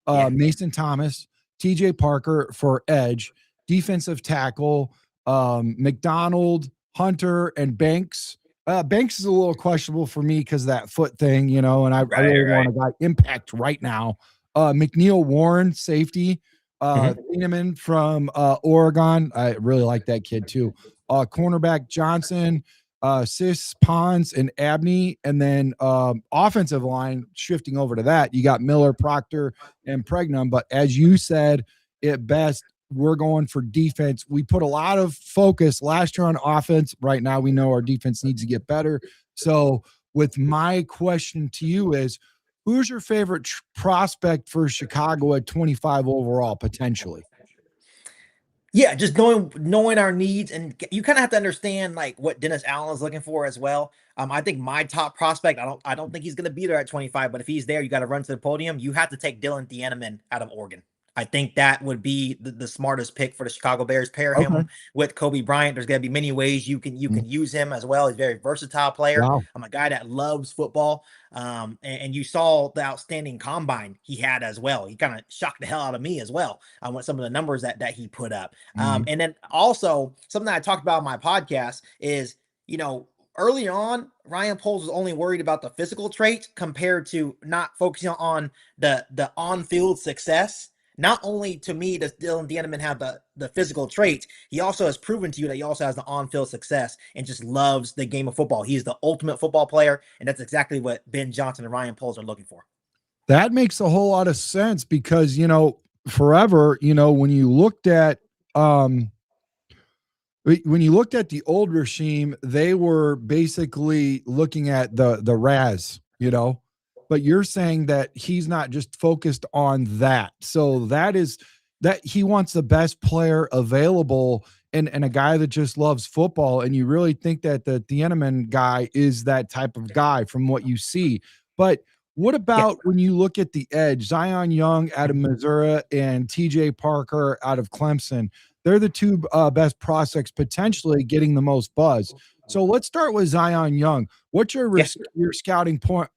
Yeah. Mason Thomas, TJ Parker for edge, defensive tackle, McDonald, Hunter, and Banks. Banks is a little questionable for me because that foot thing, you know, and I Right, really want right. a guy impact right now. McNeil Warren, safety. Mhm. Thieneman from Oregon. I really like that kid too. Cornerback Johnson, Sis Pons, and Abney. And then offensive line, shifting over to that, you got Miller, Proctor, and Pregnum. But as you said, at best, we're going for defense. We put a lot of focus last year on offense. Right now, we know our defense needs to get better. So, with my question to you is, who's your favorite prospect for Chicago at 25 overall, potentially? Yeah, just knowing our needs, and you kind of have to understand like what Dennis Allen is looking for as well. I think my top prospect, I don't think he's going to be there at 25, but if he's there, you got to run to the podium. You have to take Dylan Thieneman out of Oregon. I think that would be the smartest pick for the Chicago Bears. Pair Okay. him with Kobe Bryant. There's going to be many ways you can use him as well. He's a very versatile player. Wow. I'm a guy that loves football. And you saw the outstanding combine he had as well. He kind of shocked the hell out of me as well with some of the numbers that he put up. Mhm. And then also something that I talked about on my podcast is, you know, early on, Ryan Poles was only worried about the physical traits compared to not focusing on the on-field success. Not only to me does Dylan Thieneman have the physical traits, he also has proven to you that he also has the on-field success and just loves the game of football. He's the ultimate football player, and that's exactly what Ben Johnson and Ryan Poles are looking for. That makes a whole lot of sense because, forever, when you looked at um when you looked at the old regime, they were basically looking at the Raz, but you're saying that he's not just focused on that. So that is that he wants the best player available and a guy that just loves football. And you really think that the Thieneman guy is that type of guy from what you see. But what Yeah. about when you look at the edge, Zion Young out of Missouri and TJ Parker out of Clemson? They're the two best prospects potentially getting the most buzz. So let's start with Zion Young. What's Yeah. your scouting point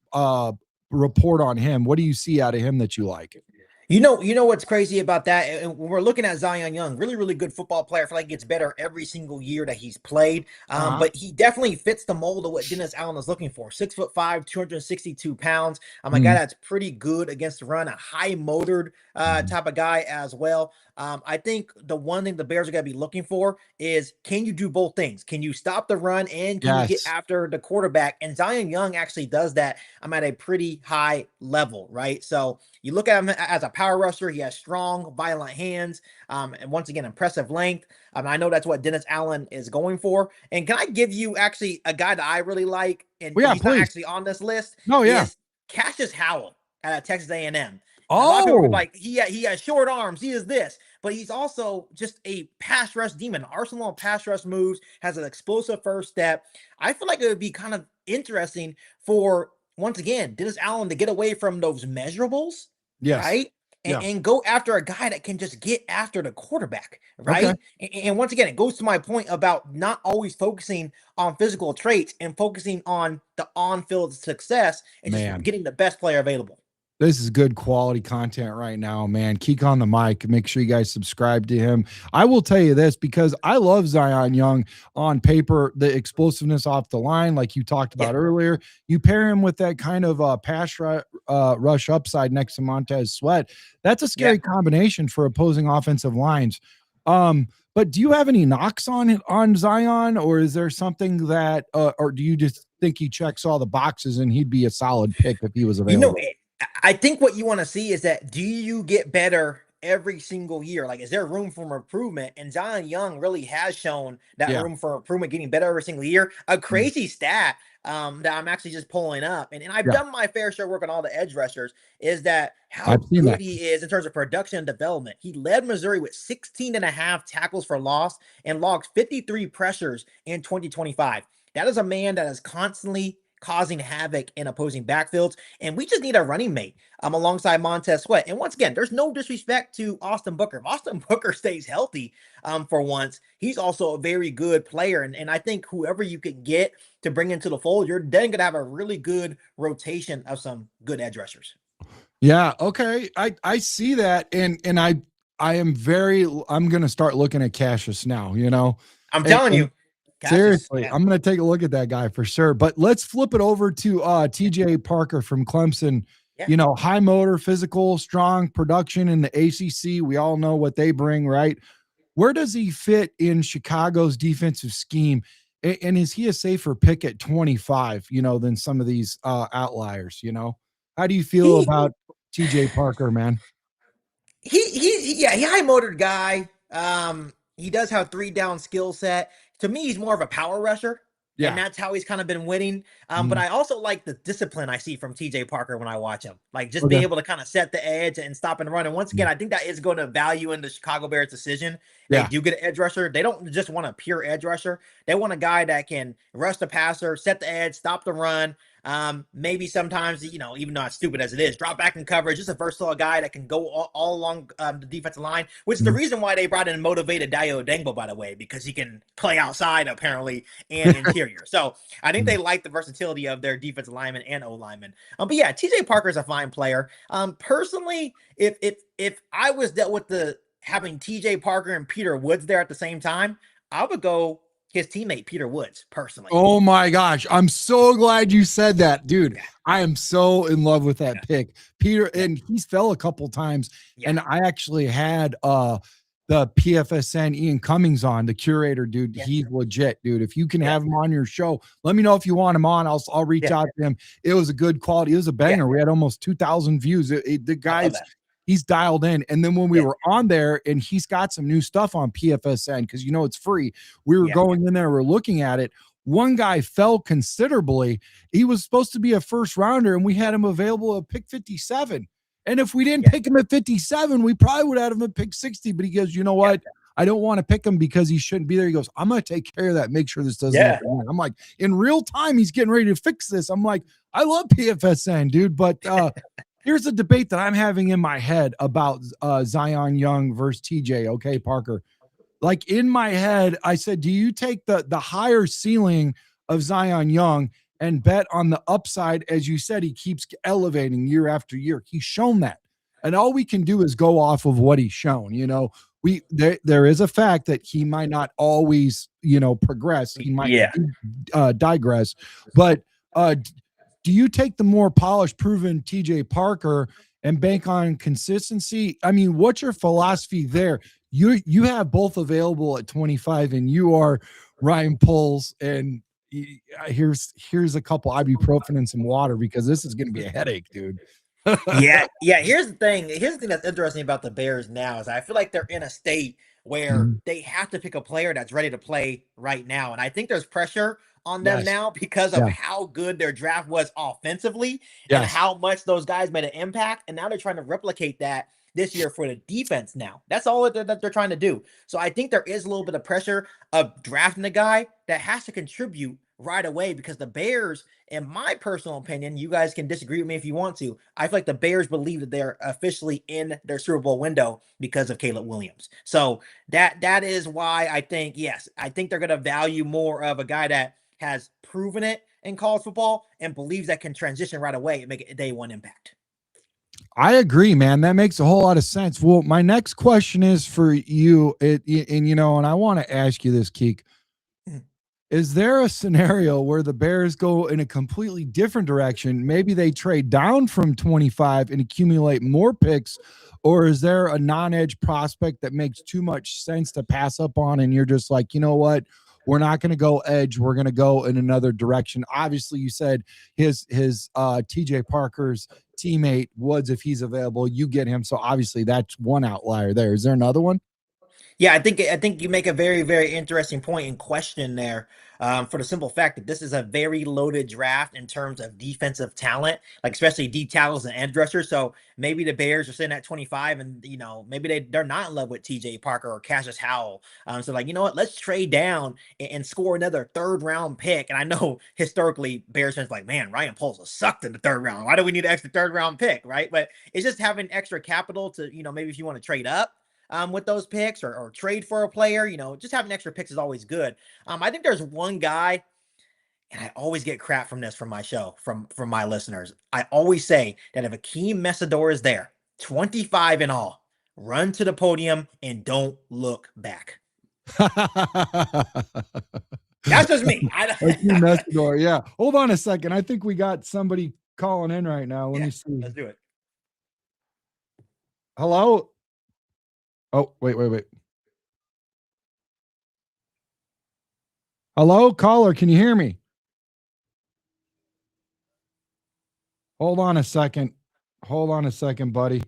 report on him? What do you see out of him that you like? You know what's crazy about that? And when we're looking at Zion Young, really, really good football player. I feel like he gets better every single year that he's played. Uh-huh. But he definitely fits the mold of what Dennis Allen is looking for. 6'5", 262 pounds. A guy Mhm. that's pretty good against the run, a high motored Mhm. type of guy as well. I think the one thing the Bears are going to be looking for is, can you do both things? Can you stop the run and can you get Yes. after the quarterback? And Zion Young actually does that. I'm at a pretty high level, right? So you look at him as a power rusher. He has strong, violent hands, and once again, impressive length. I know that's what Dennis Allen is going for. And can I give you actually a guy that I really like, and Well, yeah, he's not please. actually on this list, No, yeah. is Cassius Howell at Texas A&M. A lot of people are Oh, like, he has short arms. He is this, but he's also just a pass rush demon. Arsenal of pass rush moves, has an explosive first step. I feel like it would be kind of interesting for, once again, Dennis Allen to get away from those measurables, yes. right? Yeah. And go after a guy that can just get after the quarterback, Okay. right? And once again, it goes to my point about not always focusing on physical traits and focusing on the on-field success and just Man. getting the best player available. This is good quality content right now, man. Kieq on the mic. Make sure you guys subscribe to him. I will tell you this because I love Zion Young on paper, the explosiveness off the line, like you talked Yeah, about earlier. You pair him with that kind of rush upside next to Montez Sweat. That's a yeah. scary combination for opposing offensive lines. But do you have any knocks on Zion, or is there something that, or do you just think he checks all the boxes and he'd be a solid pick if he was You know, available? I think what you want to see is that, do you get better every single year? Like, is there room for improvement? And Zion Young really has shown that Yeah. room for improvement, getting better every single year. A Mm. crazy stat that I'm actually just pulling up, and I've Yeah, done my fair share of work on all the edge rushers, is that I've how seen good that. he is in terms of production and development. He led Missouri with 16 and a half tackles for loss and logged 53 pressures in 2025. That is a man that is constantly causing havoc in opposing backfields. And we just need a running mate alongside Montez Sweat. And once again, there's no disrespect to Austin Booker. If Austin Booker stays healthy for once, he's also a very good player. And I think whoever you could get to bring into the fold, you're then going to have a really good rotation of some good edge rushers. Yeah, okay. I see that and I am very I'm going to start looking at Cassius now, I'm telling and you, Cassius, seriously, yeah. I'm going to take a look at that guy for sure. But let's flip it over to TJ Parker from Clemson. Yeah. High motor, physical, strong production in the ACC. We all know what they bring, right? Where does he fit in Chicago's defensive scheme? And is he a safer pick at 25, than some of these outliers, How do you feel He about TJ Parker, man? yeah, he high motored guy. He does have three down skill set. To me, he's more of a power rusher, and Yeah. that's how he's kind of been winning. But I also like the discipline I see from TJ Parker when I watch him, like just being Okay. able to kind of set the edge and stop and run. And once again, I think that is going to value in the Chicago Bears decision. They Yeah. do get an edge rusher. They don't just want a pure edge rusher. They want a guy that can rush the passer, set the edge, stop the run. Maybe sometimes, even though it's stupid as it is, drop back in coverage, just a versatile guy that can go all along the defensive line, which is the reason why they brought in motivated Dayo Dengbo, by the way, because he can play outside apparently and interior. So I think they like the versatility of their defensive lineman and O lineman. But yeah, TJ Parker is a fine player. Personally, if I was dealt with the having TJ Parker and Peter Woods there at the same time, I would go his teammate Peter Woods personally. Oh my gosh. I'm so glad you said that, dude. I am so in love with that pick. Peter, and he's fell a couple times. And I actually had the PFSN Ian Cummings on, the curator, dude. He's legit, dude. If you can have him on your show, let me know if you want him on. I'll reach out to him. It was a good quality. It was a banger. We had almost 2,000 views. The guy's he's dialed in. And then when we were on there, and he's got some new stuff on PFSN, because it's free. We were going in there, we're looking at it. One guy fell considerably. He was supposed to be a first rounder, and we had him available at pick 57. And if we didn't pick him at 57, we probably would have had him at pick 60. But he goes, you know what? I don't want to pick him because he shouldn't be there. He goes, I'm going to take care of that. Make sure this doesn't happen. I'm like, in real time, he's getting ready to fix this. I'm like, I love PFSN, dude. But here's a debate that I'm having in my head about Zion Young versus TJ. Okay, Parker. Like in my head, I said, do you take the higher ceiling of Zion Young and bet on the upside? As you said, he keeps elevating year after year. He's shown that. And all we can do is go off of what he's shown. There is a fact that he might not always, progress. He might digress. But do you take the more polished, proven TJ Parker and bank on consistency? I mean, what's your philosophy there? You have both available at 25, and you are Ryan Poles. And here's a couple ibuprofen and some water, because this is going to be a headache, dude. Yeah. Here's the thing. Here's the thing that's interesting about the Bears now is I feel like they're in a state where they have to pick a player that's ready to play right now. And I think there's pressure on them now because of how good their draft was offensively and how much those guys made an impact. And now they're trying to replicate that this year for the defense now. That's all that they're trying to do. So I think there is a little bit of pressure of drafting a guy that has to contribute right away, because the Bears, in my personal opinion, you guys can disagree with me if you want to, I feel like the Bears believe that they're officially in their Super Bowl window because of Caleb Williams. So that is why I think, I think they're going to value more of a guy that has proven it in college football and believes that can transition right away and make a day one impact. I agree, man. That makes a whole lot of sense. Well, my next question is for you, and I want to ask you this, Kieq. Is there a scenario where the Bears go in a completely different direction? Maybe they trade down from 25 and accumulate more picks, or is there a non-edge prospect that makes too much sense to pass up on, and you're just like, you know what? We're not going to go edge. We're going to go in another direction. Obviously, you said his TJ Parker's teammate Woods, if he's available, you get him. So obviously that's one outlier there. Is there another one? Yeah, I think you make a very, very interesting point in question there, for the simple fact that this is a very loaded draft in terms of defensive talent, like especially D tackles and edge rushers. So maybe the Bears are sitting at 25, and maybe they're not in love with TJ Parker or Cassius Howell. So like, you know what? Let's trade down and score another third round pick. And I know historically Bears fans like, man, Ryan Poles has sucked in the third round. Why do we need an extra third round pick, right? But it's just having extra capital to maybe if you want to trade up with those picks or trade for a player, just having extra picks is always good. I think there's one guy, and I always get crap from this from my show, from my listeners. I always say that if Akeem Messidor is there, 25 in all, run to the podium and don't look back. That's just me. Akeem Messidor, yeah. Hold on a second. I think we got somebody calling in right now. Let me see. Let's do it. Hello? Oh, wait. Hello, caller. Can you hear me? Hold on a second. Buddy.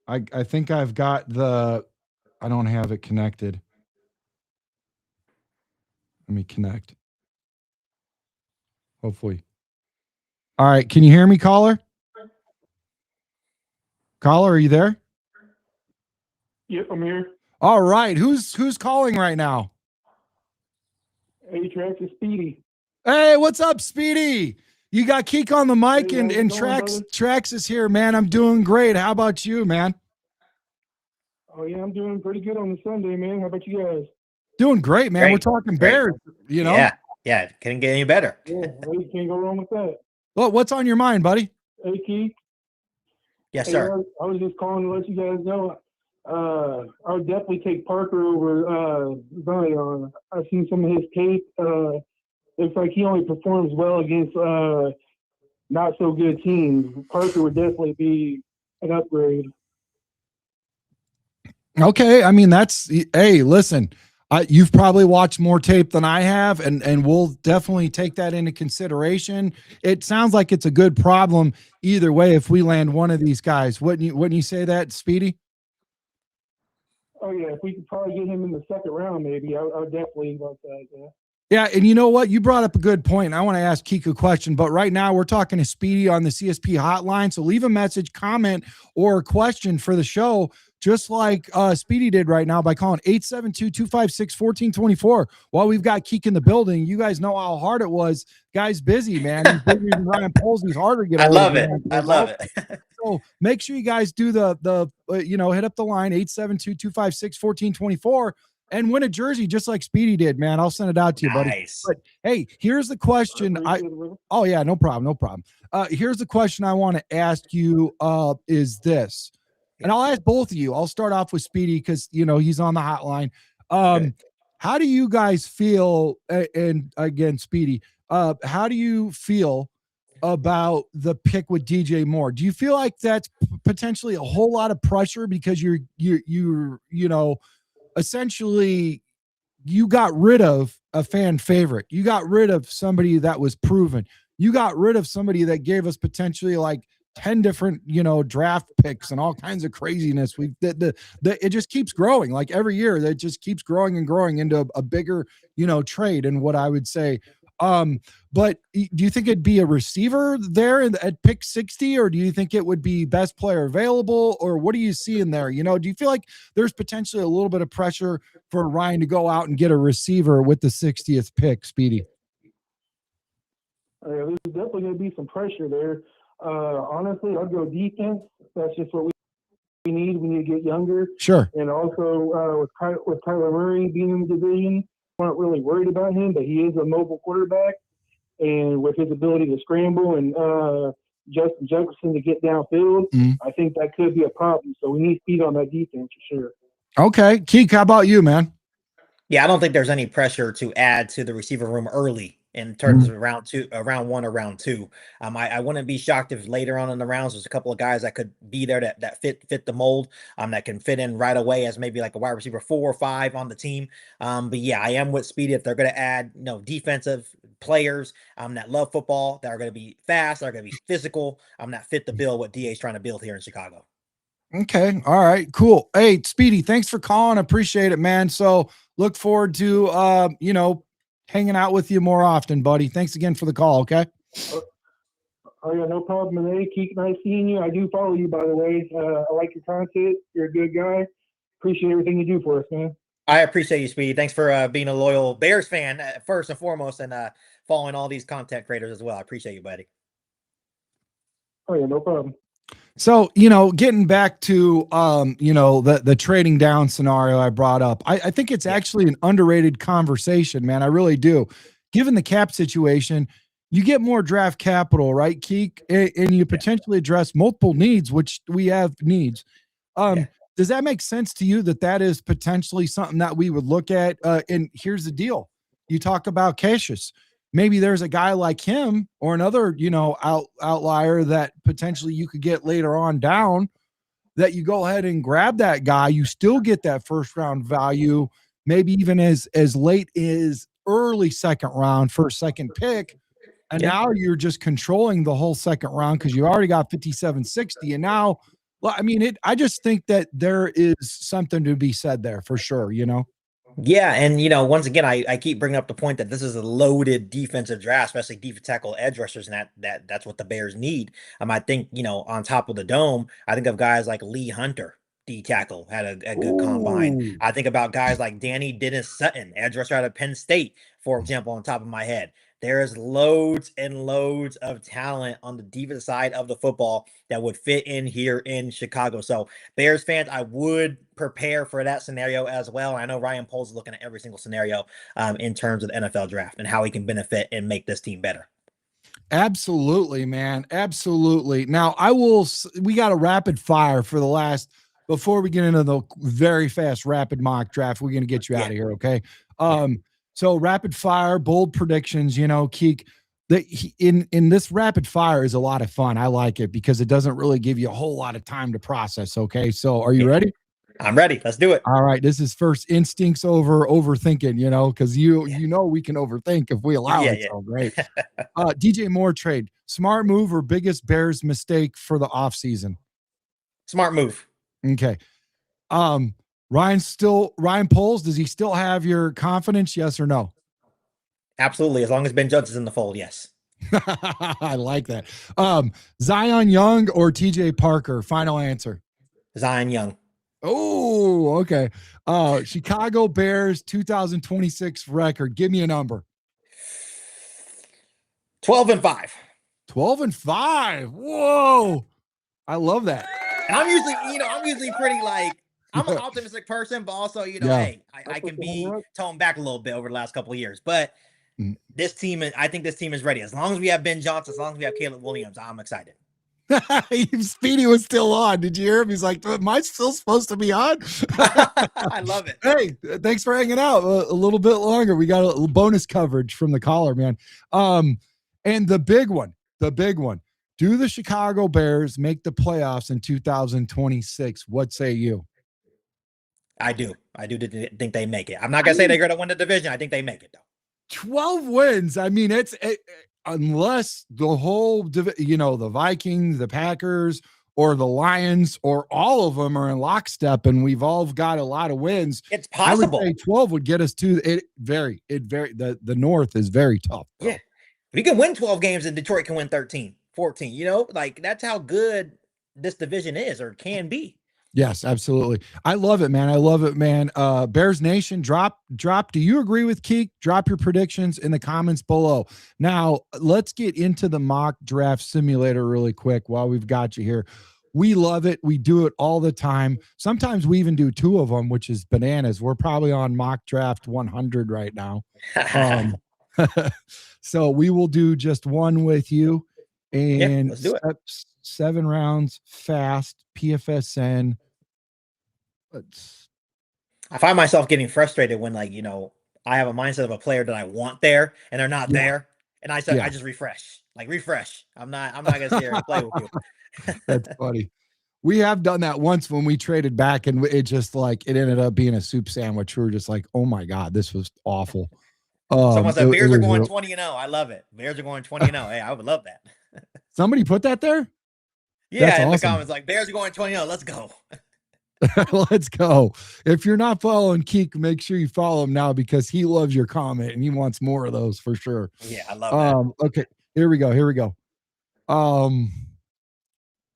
I think I've got I don't have it connected. Let me connect. hopefully. All right. Can you hear me, caller? Caller, are you there? Yep, I'm here. All right. Who's calling right now? Hey, Trax is Speedy. Hey, what's up, Speedy? You got Kieq on the mic, Hey, and how's it going, Trax is here, man. I'm doing great. How about you, man? Oh, yeah, I'm doing pretty good on the Sunday, man. How about you guys? Doing great, man. Great. We're talking Great. Bears, you know? Yeah. Couldn't get any better. Yeah, well, you can't go wrong with that. Well, what's on your mind, buddy? Hey, Keith. Yes, Hey, sir. I was just calling to let you guys know. I would definitely take Parker over Zion. I've seen some of his tape. Looks like he only performs well against not so good teams. Parker would definitely be an upgrade. Okay, I mean hey, listen, you've probably watched more tape than I have, and we'll definitely take that into consideration. It sounds like it's a good problem either way if we land one of these guys. Wouldn't you say that, Speedy? Oh yeah, if we could probably get him in the second round, maybe I would definitely like that. Yeah. Yeah, and you know what? You brought up a good point. I want to ask Kieq a question, but right now we're talking to Speedy on the CSP hotline. So leave a message, comment, or a question for the show, just like Speedy did right now by calling 872-256-1424. While we've got Kieq in the building, you guys know how hard it was. Guy's busy, man. He's busy Ryan Polsey's harder to get I hold love of. it. I love it. So make sure you guys do the hit up the line 872-256-1424 and win a jersey just like Speedy did, man. I'll send it out to you, buddy. Nice. But hey, here's the question. Oh yeah, no problem. Here's the question I want to ask you is this. And I'll ask both of you. I'll start off with Speedy because he's on the hotline. How do you guys feel? And again, Speedy, how do you feel about the pick with DJ Moore? Do you feel like that's potentially a whole lot of pressure because you're essentially you got rid of a fan favorite. You got rid of somebody that was proven. You got rid of somebody that gave us potentially like 10 different, draft picks and all kinds of craziness. It just keeps growing. Like every year that just keeps growing and growing into a bigger, trade. And what I would say, but do you think it'd be a receiver there at pick 60, or do you think it would be best player available, or what do you see in there? Do you feel like there's potentially a little bit of pressure for Ryan to go out and get a receiver with the 60th pick, Speedy? There's definitely going to be some pressure there. Honestly, I'd go defense. That's just what we need. We need to get younger. Sure. And also with Kyler Murray being in the division, we're not really worried about him, but he is a mobile quarterback. And with his ability to scramble and Justin Jefferson to get downfield, I think that could be a problem. So we need speed on that defense for sure. Okay. Kieq, how about you, man? Yeah, I don't think there's any pressure to add to the receiver room early in terms of round one or round two. I wouldn't be shocked if later on in the rounds there's a couple of guys that could be there that fit the mold, that can fit in right away as maybe like a wide receiver 4 or 5 on the team. But yeah, I am with Speedy. If they're going to add defensive players that love football, that are going to be fast, that are going to be physical, that fit the bill what DA's trying to build here in Chicago. Okay. All right, cool. Hey, Speedy, thanks for calling. Appreciate it, man. So look forward to hanging out with you more often, buddy. Thanks again for the call. Okay. Oh yeah, no problem. And hey, Kieq, nice seeing you. I do follow you, by the way. I like your content. You're a good guy. Appreciate everything you do for us, man. I appreciate you, Speedy. Thanks for being a loyal Bears fan first and foremost, and following all these content creators as well. I appreciate you, buddy. Oh yeah, no problem. So, getting back to, the trading down scenario I brought up, I think it's actually an underrated conversation, man. I really do. Given the cap situation, you get more draft capital, right, Kieq? And you potentially address multiple needs, which we have needs. Does that make sense to you that is potentially something that we would look at? And here's the deal. You talk about Cassius. Maybe there's a guy like him or another, outlier that potentially you could get later on down that you go ahead and grab that guy. You still get that first round value, maybe even as late as early second round, first, second pick. And now you're just controlling the whole second round because you already got 57, 60. And now, I just think that there is something to be said there for sure, Yeah, and once again, I keep bringing up the point that this is a loaded defensive draft, especially defensive tackle edge rushers, and that's what the Bears need. I think on top of the dome, I think of guys like Lee Hunter, D tackle, had a good combine. Ooh. I think about guys like Danny Dennis Sutton, edge rusher out of Penn State, for example, on top of my head. There is loads and loads of talent on the defensive side of the football that would fit in here in Chicago. So Bears fans, I would prepare for that scenario as well. I know Ryan Poles is looking at every single scenario in terms of the NFL draft and how he can benefit and make this team better. Absolutely, man. Absolutely. Now, we got a rapid fire for the last, before we get into the very fast rapid mock draft, we're going to get you out of here. Okay. So rapid fire, bold predictions, Kieq, in this rapid fire is a lot of fun. I like it because it doesn't really give you a whole lot of time to process. Okay. So are you ready? I'm ready. Let's do it. All right. This is first instincts over overthinking, because we can overthink if we allow it. So great. DJ Moore trade, smart move or biggest Bears mistake for the offseason? Smart move. Okay. Ryan Poles, does he still have your confidence? Yes or no? Absolutely. As long as Ben Jones is in the fold, yes. I like that. Zion Young or TJ Parker? Final answer. Zion Young. Oh, okay. Chicago Bears 2026 record. Give me a number. 12-5. 12-5. Whoa. I love that. And I'm usually pretty I'm an optimistic person, but also, hey, I can be toned back a little bit over the last couple of years. But I think this team is ready. As long as we have Ben Johnson, as long as we have Caleb Williams, I'm excited. Speedy was still on. Did you hear him? He's like, am I still supposed to be on? I love it. Hey, thanks for hanging out a little bit longer. We got a little bonus coverage from the caller, man. And the big one. Do the Chicago Bears make the playoffs in 2026? What say you? I do think they make it. I'm not going to say they're going to win the division. I think they make it, though. 12 wins. I mean, unless the whole, the Vikings, the Packers, or the Lions, or all of them are in lockstep, and we've all got a lot of wins. It's possible. I would say 12 would get us to it. The North is very tough. Bro. Yeah. We can win 12 games and Detroit can win 13, 14, that's how good this division is or can be. Yes, absolutely. I love it, man. Bears Nation, drop. Do you agree with Kieq? Drop your predictions in the comments below. Now, let's get into the mock draft simulator really quick while we've got you here. We love it. We do it all the time. Sometimes we even do two of them, which is bananas. We're probably on mock draft 100 right now. So we will do just one with you. And let's do it. 7 rounds fast, PFSN. I find myself getting frustrated when I have a mindset of a player that I want there and they're not there. And I just refresh. I'm not gonna sit here and play with you. That's funny. We have done that once when we traded back and it just it ended up being a soup sandwich. We were just like, oh my God, this was awful. Someone said Bears are going 20-0. I love it. Bears are going 20-0. Hey, I would love that. Somebody put that there? Yeah, that's in awesome. The comments, Bears are going 20-0. Let's go. Let's go. If you're not following Kieq, make sure you follow him now because he loves your comment and he wants more of those for sure. Yeah, I love that. Okay, here we go. All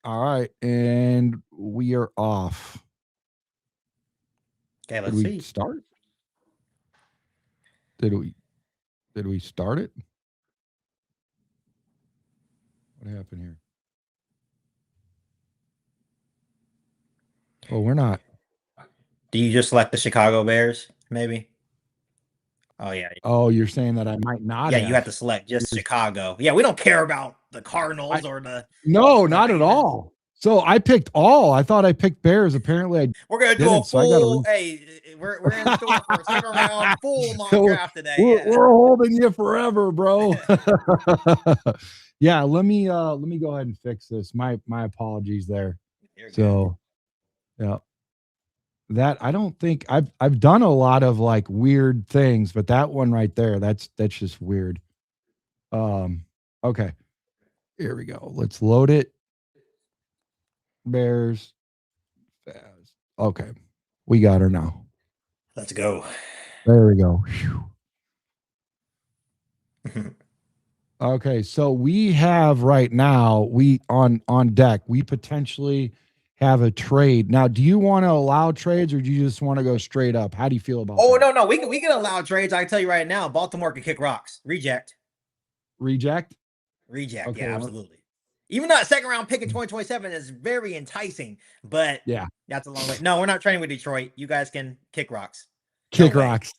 right, and we are off. Okay, let's see. Start? Did we start it? What happened here? Oh, we're not. Do you just select the Chicago Bears, maybe? Oh, yeah. Oh, you're saying that I might not. Yeah, you have to select just Chicago. Yeah, we don't care about the Cardinals or the. No, not at all. So I picked all. I thought I picked Bears. Apparently, we're gonna do a full. Hey, we're in the store for a 7-round full mock draft today. We're holding you forever, bro. Yeah, let me go ahead and fix this. My apologies there. So, yeah, that I don't think I've done a lot of weird things, but that one right there, that's just weird. Okay, here we go. Let's load it. Bears fast. Okay, we got her now. Let's go. There we go. Okay, so we have right now on deck. We potentially have a trade. Now, do you want to allow trades or do you just want to go straight up? How do you feel about that? No, we can allow trades. I can tell you right now, Baltimore can kick rocks. Reject. Reject? Reject. Okay. Yeah, absolutely. Even though a second round pick in 2027 is very enticing, but Yeah. that's a long way. No, we're not trading with Detroit. You guys can kick rocks. Kick rocks.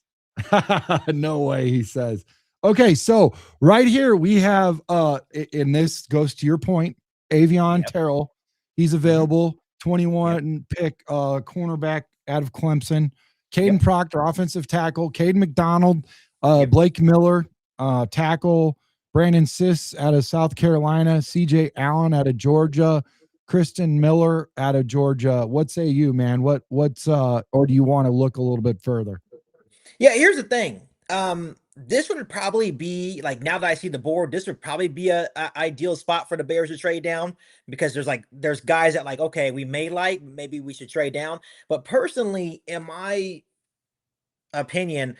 No way, he says. Okay, so right here we have and this goes to your point, Avion Terrell. He's available, 21 pick cornerback out of Clemson. Caden Proctor, offensive tackle. Caden McDonald, Blake Miller, tackle. Brandon Siss out of South Carolina. CJ Allen out of Georgia. Kristen Miller out of Georgia. What say you, man? What's or do you want to look a little bit further? Yeah, here's the thing. This would probably be like, now that I see the board, this would probably be a ideal spot for the Bears to trade down, because there's guys that like, okay, maybe we should trade down. But personally, in my opinion,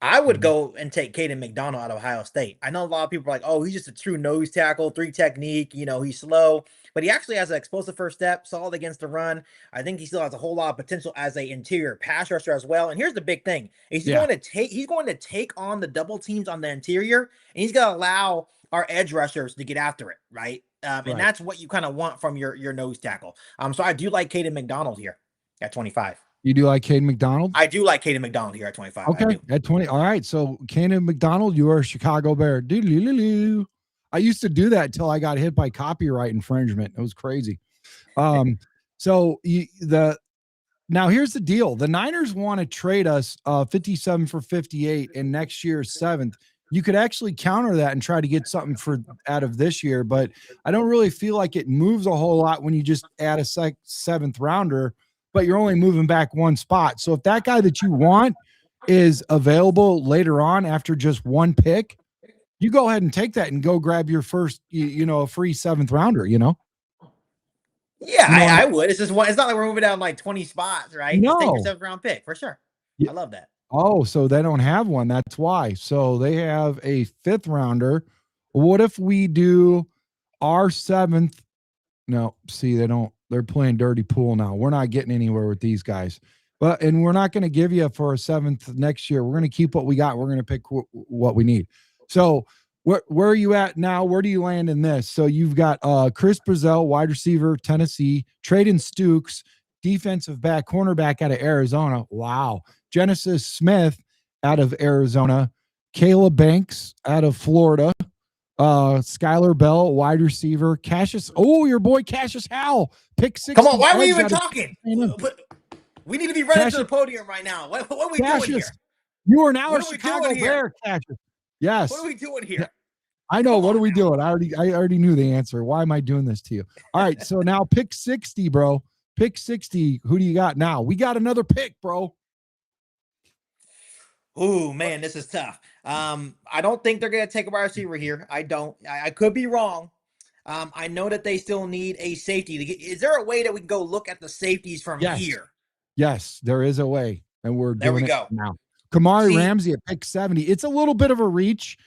I would go and take Caden McDonald out of Ohio State. I know a lot of people are like, oh, he's just a true nose tackle, 3 technique, he's slow, but he actually has an explosive first step, solid against the run. I think he still has a whole lot of potential as a interior pass rusher as well. And here's the big thing: he's going to take on the double teams on the interior, and he's going to allow our edge rushers to get after it, right? And that's what you kind of want from your nose tackle. So I do like Caden McDonald here at 25. You do like Caden McDonald? I do like Caden McDonald here at 25. Okay, at 20. All right, so Caden McDonald, you are a Chicago Bear. I used to do that until I got hit by copyright infringement. It was crazy. So now here's the deal. The Niners want to trade us 57 for 58 in next year's 7th. You could actually counter that and try to get something out of this year, but I don't really feel like it moves a whole lot when you just add a 7th rounder, but you're only moving back one spot. So if that guy that you want is available later on after just one pick, you go ahead and take that and go grab your first, a free 7th rounder, Yeah, I would. It's just one. It's not like we're moving down like 20 spots, right? No. Just take your 7th round pick for sure. I love that. Oh, so they don't have one. That's why. So they have a 5th rounder. What if we do our 7th? No, see, they don't. They're playing dirty pool now. We're not getting anywhere with these guys. And we're not going to give you for a 7th next year. We're going to keep what we got. We're going to pick what we need. So where are you at now? Where do you land in this? So you've got Chris Brazell, wide receiver, Tennessee. Traden Stukes, defensive back, cornerback out of Arizona. Wow. Genesis Smith out of Arizona. Kayla Banks out of Florida. Skylar Bell, wide receiver. Cassius. Oh, your boy Cassius Howell. Pick 6. Come on, why are we even talking? We need to be running to the podium right now. What are we doing here? You are now a Chicago Bear, Cassius. Yes. What are we doing here? I know. What are we doing? I already knew the answer. Why am I doing this to you? All right. So now pick 60, bro. Pick 60. Who do you got now? We got another pick, bro. Ooh, man, this is tough. I don't think they're going to take a wide receiver here. I don't. I could be wrong. I know that they still need a safety. Is there a way that we can go look at the safeties from here? Yes, there is a way, and we're doing it now. Kamari Ramsey at pick 70. It's a little bit of a reach,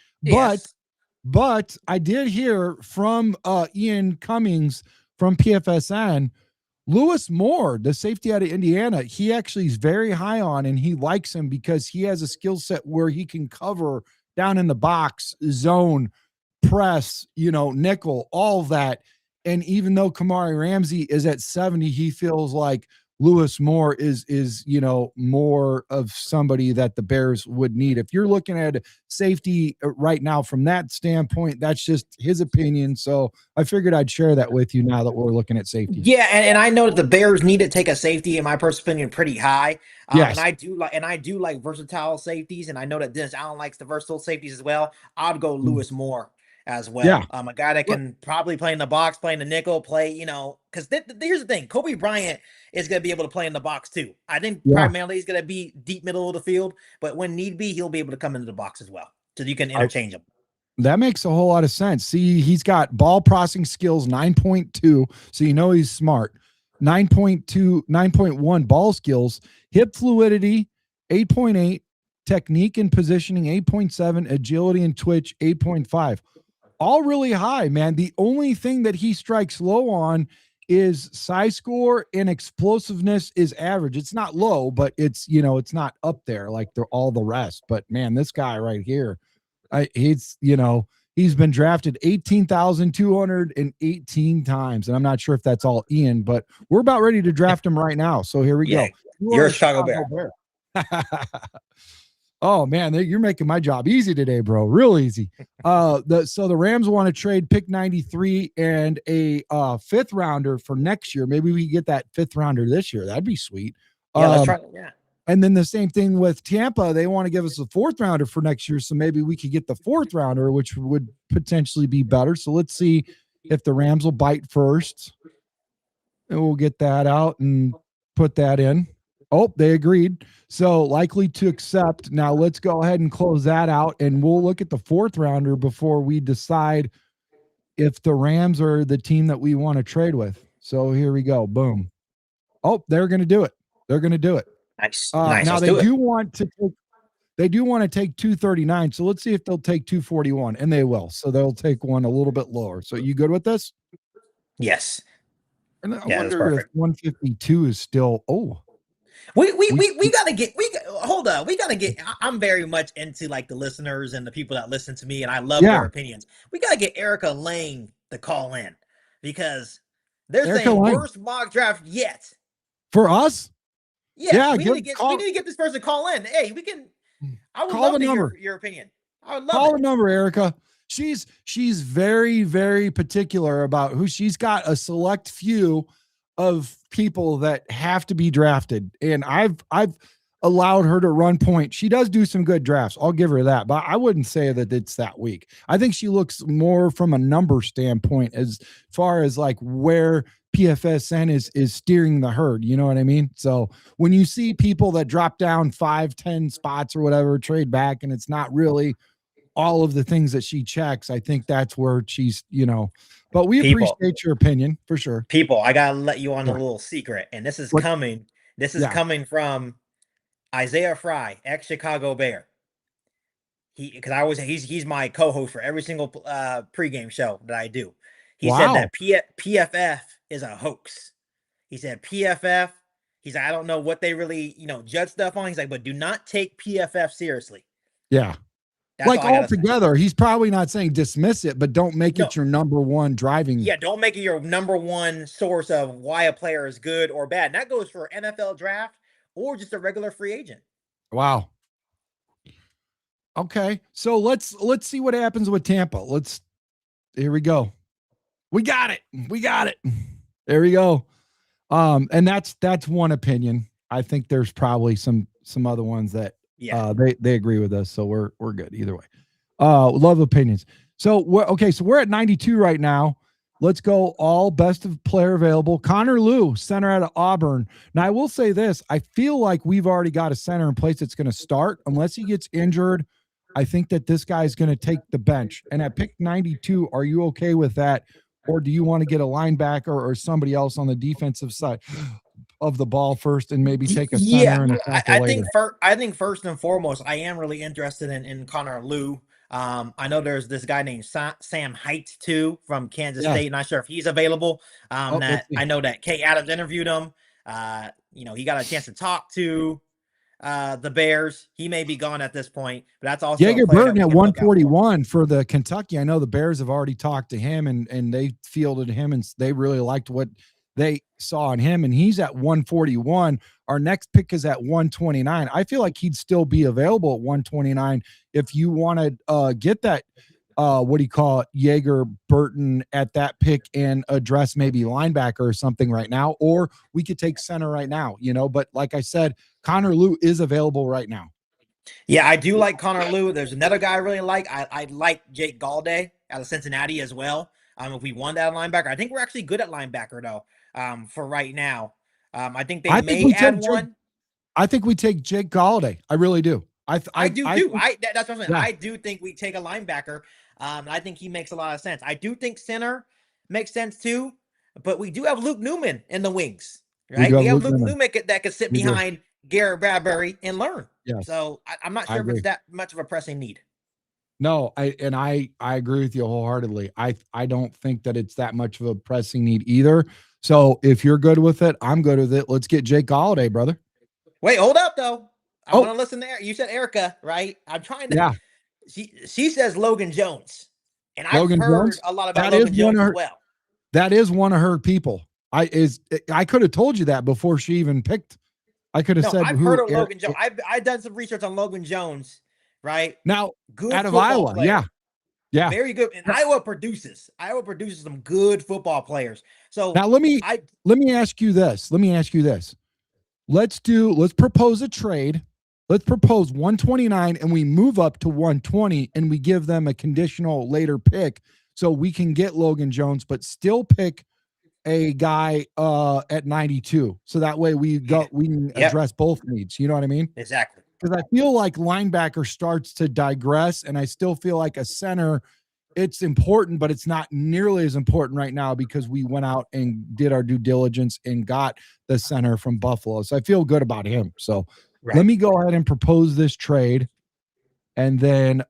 but I did hear from Ian Cummings from PFSN, Lewis Moore, the safety out of Indiana, he actually is very high on, and he likes him because he has a skill set where he can cover down in the box, zone, press, nickel, all of that. And even though Kamari Ramsey is at 70, he feels like Lewis Moore is more of somebody that the Bears would need. If you're looking at safety right now from that standpoint, that's just his opinion. So I figured I'd share that with you now that we're looking at safety. Yeah, and I know that the Bears need to take a safety, in my personal opinion, pretty high. Yes. And I do like versatile safeties, and I know that Dennis Allen likes the versatile safeties as well. I'd go Lewis Moore as well. Yeah. A guy that can probably play in the box, play in the nickel, because here's the thing. Kobe Bryant is going to be able to play in the box too. I think primarily he's going to be deep middle of the field, but when need be, he'll be able to come into the box as well. So you can interchange them. That makes a whole lot of sense. See, he's got ball processing skills, 9.2. So he's smart. 9.2, 9.1 ball skills, hip fluidity, 8.8, technique and positioning 8.7, agility and twitch 8.5. All really high, man. The only thing that he strikes low on is size score, and explosiveness is average. It's not low, but it's, you know, it's not up there like all the rest. But man, this guy right here, he's, you know, he's been drafted 18,218 times. And I'm not sure if that's all Ian, but we're about ready to draft him right now. So here we go. You're a Chicago Bear. Oh man, you're making my job easy today, bro. Real easy. So the Rams want to trade pick 93 and a 5th rounder for next year. Maybe we get that 5th rounder this year. That'd be sweet. Yeah, let's try. Yeah. And then the same thing with Tampa. They want to give us a 4th rounder for next year. So maybe we could get the 4th rounder, which would potentially be better. So let's see if the Rams will bite first. And we'll get that out and put that in. Oh, they agreed. So likely to accept. Now let's go ahead and close that out, and we'll look at the 4th rounder before we decide if the Rams are the team that we want to trade with. So here we go. Boom. Oh, they're going to do it. They're going to do it. Nice. Now they do want to take 239. So let's see if they'll take 241, and they will. So they'll take one a little bit lower. So you good with this? Yes. And I wonder if 152 is still. Oh. We gotta get hold up. We gotta get. I'm very much into like the listeners and the people that listen to me, and I love their opinions. We gotta get Erica Lang to call in because they're saying worst mock draft yet for us. Yeah, we need to get this person to call in. Hey, we can. I would love to hear your opinion. I would love call the number, Erica. She's very, very particular about who she's got. A select few of people that have to be drafted, and I've allowed her to run point. She does do some good drafts. I'll give her that, but I wouldn't say that it's that weak. I think she looks more from a number standpoint as far as like where PFSN is steering the herd. You know what I mean? So when you see people that drop down 5-10 spots or whatever, trade back, and it's not really all of the things that she checks, I think that's where she's, you know, but we appreciate your opinion for sure. People, I got to let you on a little secret, and this is coming. This is coming from Isaiah Fry, ex-Chicago Bear. He's my co-host for every single pregame show that I do. He said that PFF is a hoax. He said PFF. He's like, I don't know what they really, judge stuff on. He's like, but do not take PFF seriously. Yeah. That's like altogether, he's probably not saying dismiss it, but don't make it your number one driving. Yeah, don't make it your number one source of why a player is good or bad. And that goes for NFL draft or just a regular free agent. Wow. Okay, so let's see what happens with Tampa. Here we go. We got it. There we go. And that's one opinion. I think there's probably some other ones that they agree with us, so we're good either way. Love opinions. So we're at 92 right now. Let's go all best of player available. Connor Lew, center out of Auburn. Now I will say this, I feel like we've already got a center in place that's going to start unless he gets injured. I think that this guy's going to take the bench. And at pick 92, are you okay with that? Or do you want to get a linebacker or somebody else on the defensive side of the ball first and maybe take a center and a tackle later? I think first and foremost, I am really interested in Connor Lew. I know there's this guy named Sam Height too from Kansas State. Not sure if he's available. I know that Kay Adams interviewed him. He got a chance to talk to the Bears. He may be gone at this point, but that's also Jaeger Burton at 141 for the Kentucky. I know the Bears have already talked to him and they fielded him and they really liked what they saw in him, and he's at 141. Our next pick is at 129. I feel like he'd still be available at 129 if you want to get that Jaeger Burton at that pick and address maybe linebacker or something right now, or we could take center right now, but like I said, Connor Lew is available right now. Yeah, I do like Connor Lew. There's another guy I really like. I like Jake Galday out of Cincinnati as well. If we want that linebacker, I think we're actually good at linebacker though. For right now, I think they may add one. I think we take Jake Galday. I really do. That's what I'm saying. Yeah. I do think we take a linebacker. I think he makes a lot of sense. I do think center makes sense too, but we do have Luke Newman in the wings, right? We have Luke Newman that could sit behind Garrett Bradbury and learn. Yes. So I'm not I sure if agree. it's that much of a pressing need. No, I agree with you wholeheartedly. I don't think that it's that much of a pressing need either. So if you're good with it, I'm good with it. Let's get Jake Galladay, brother. Wait, hold up though. I Oh. want to listen there. You said Erica, right? I'm trying to. Yeah. She says Logan Jones, and I've Logan heard Jones? a lot about That is Logan one Jones of as her- well. That is one of her people. I could have told you that before she even picked. I could have No, said I've who heard of Eric- Logan Jones. I've done some research on Logan Jones, right? now Good out of football Iowa. player. Yeah. Very good. And Iowa produces some good football players. So Now let me ask you this. Let's propose a trade. Let's propose 129 and we move up to 120 and we give them a conditional later pick so we can get Logan Jones, but still pick a guy at 92. So that way we can address both needs. You know what I mean? Exactly. Because I feel like linebacker starts to digress, and I still feel like a center, it's important, but it's not nearly as important right now because we went out and did our due diligence and got the center from Buffalo. So I feel good about him. So let me go ahead and propose this trade. And then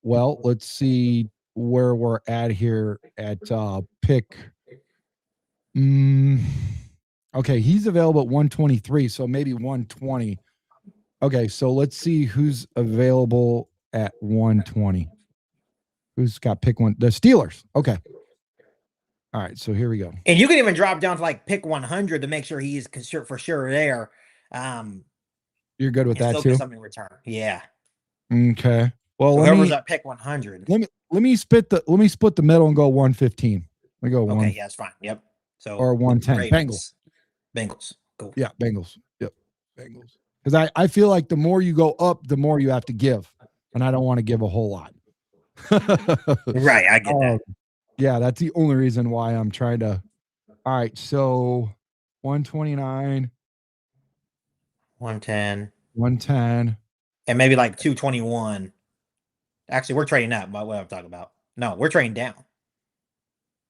let's see where we're at here at pick. Okay, he's available at 123, so maybe 120. Okay, so let's see who's available at 120. Who's got pick one? The Steelers. Okay. All right, so here we go. And you can even drop down to like pick 100 to make sure he's for sure there. You're good with that still too? Get something in return. Yeah. Okay. Well, so whoever's at pick 100. Let me split the middle and go 115. We go one. Okay, yeah, it's fine. Yep. So or 110. Bengals. Cool. Yeah, Bengals. Yep. Bengals. Because I feel like the more you go up, the more you have to give. And I don't want to give a whole lot. Right. I get that. Yeah, that's the only reason why I'm trying to. All right. So 129. 110. 110. And maybe like 221. Actually, we're trading up. What I'm talking about. No, we're trading down.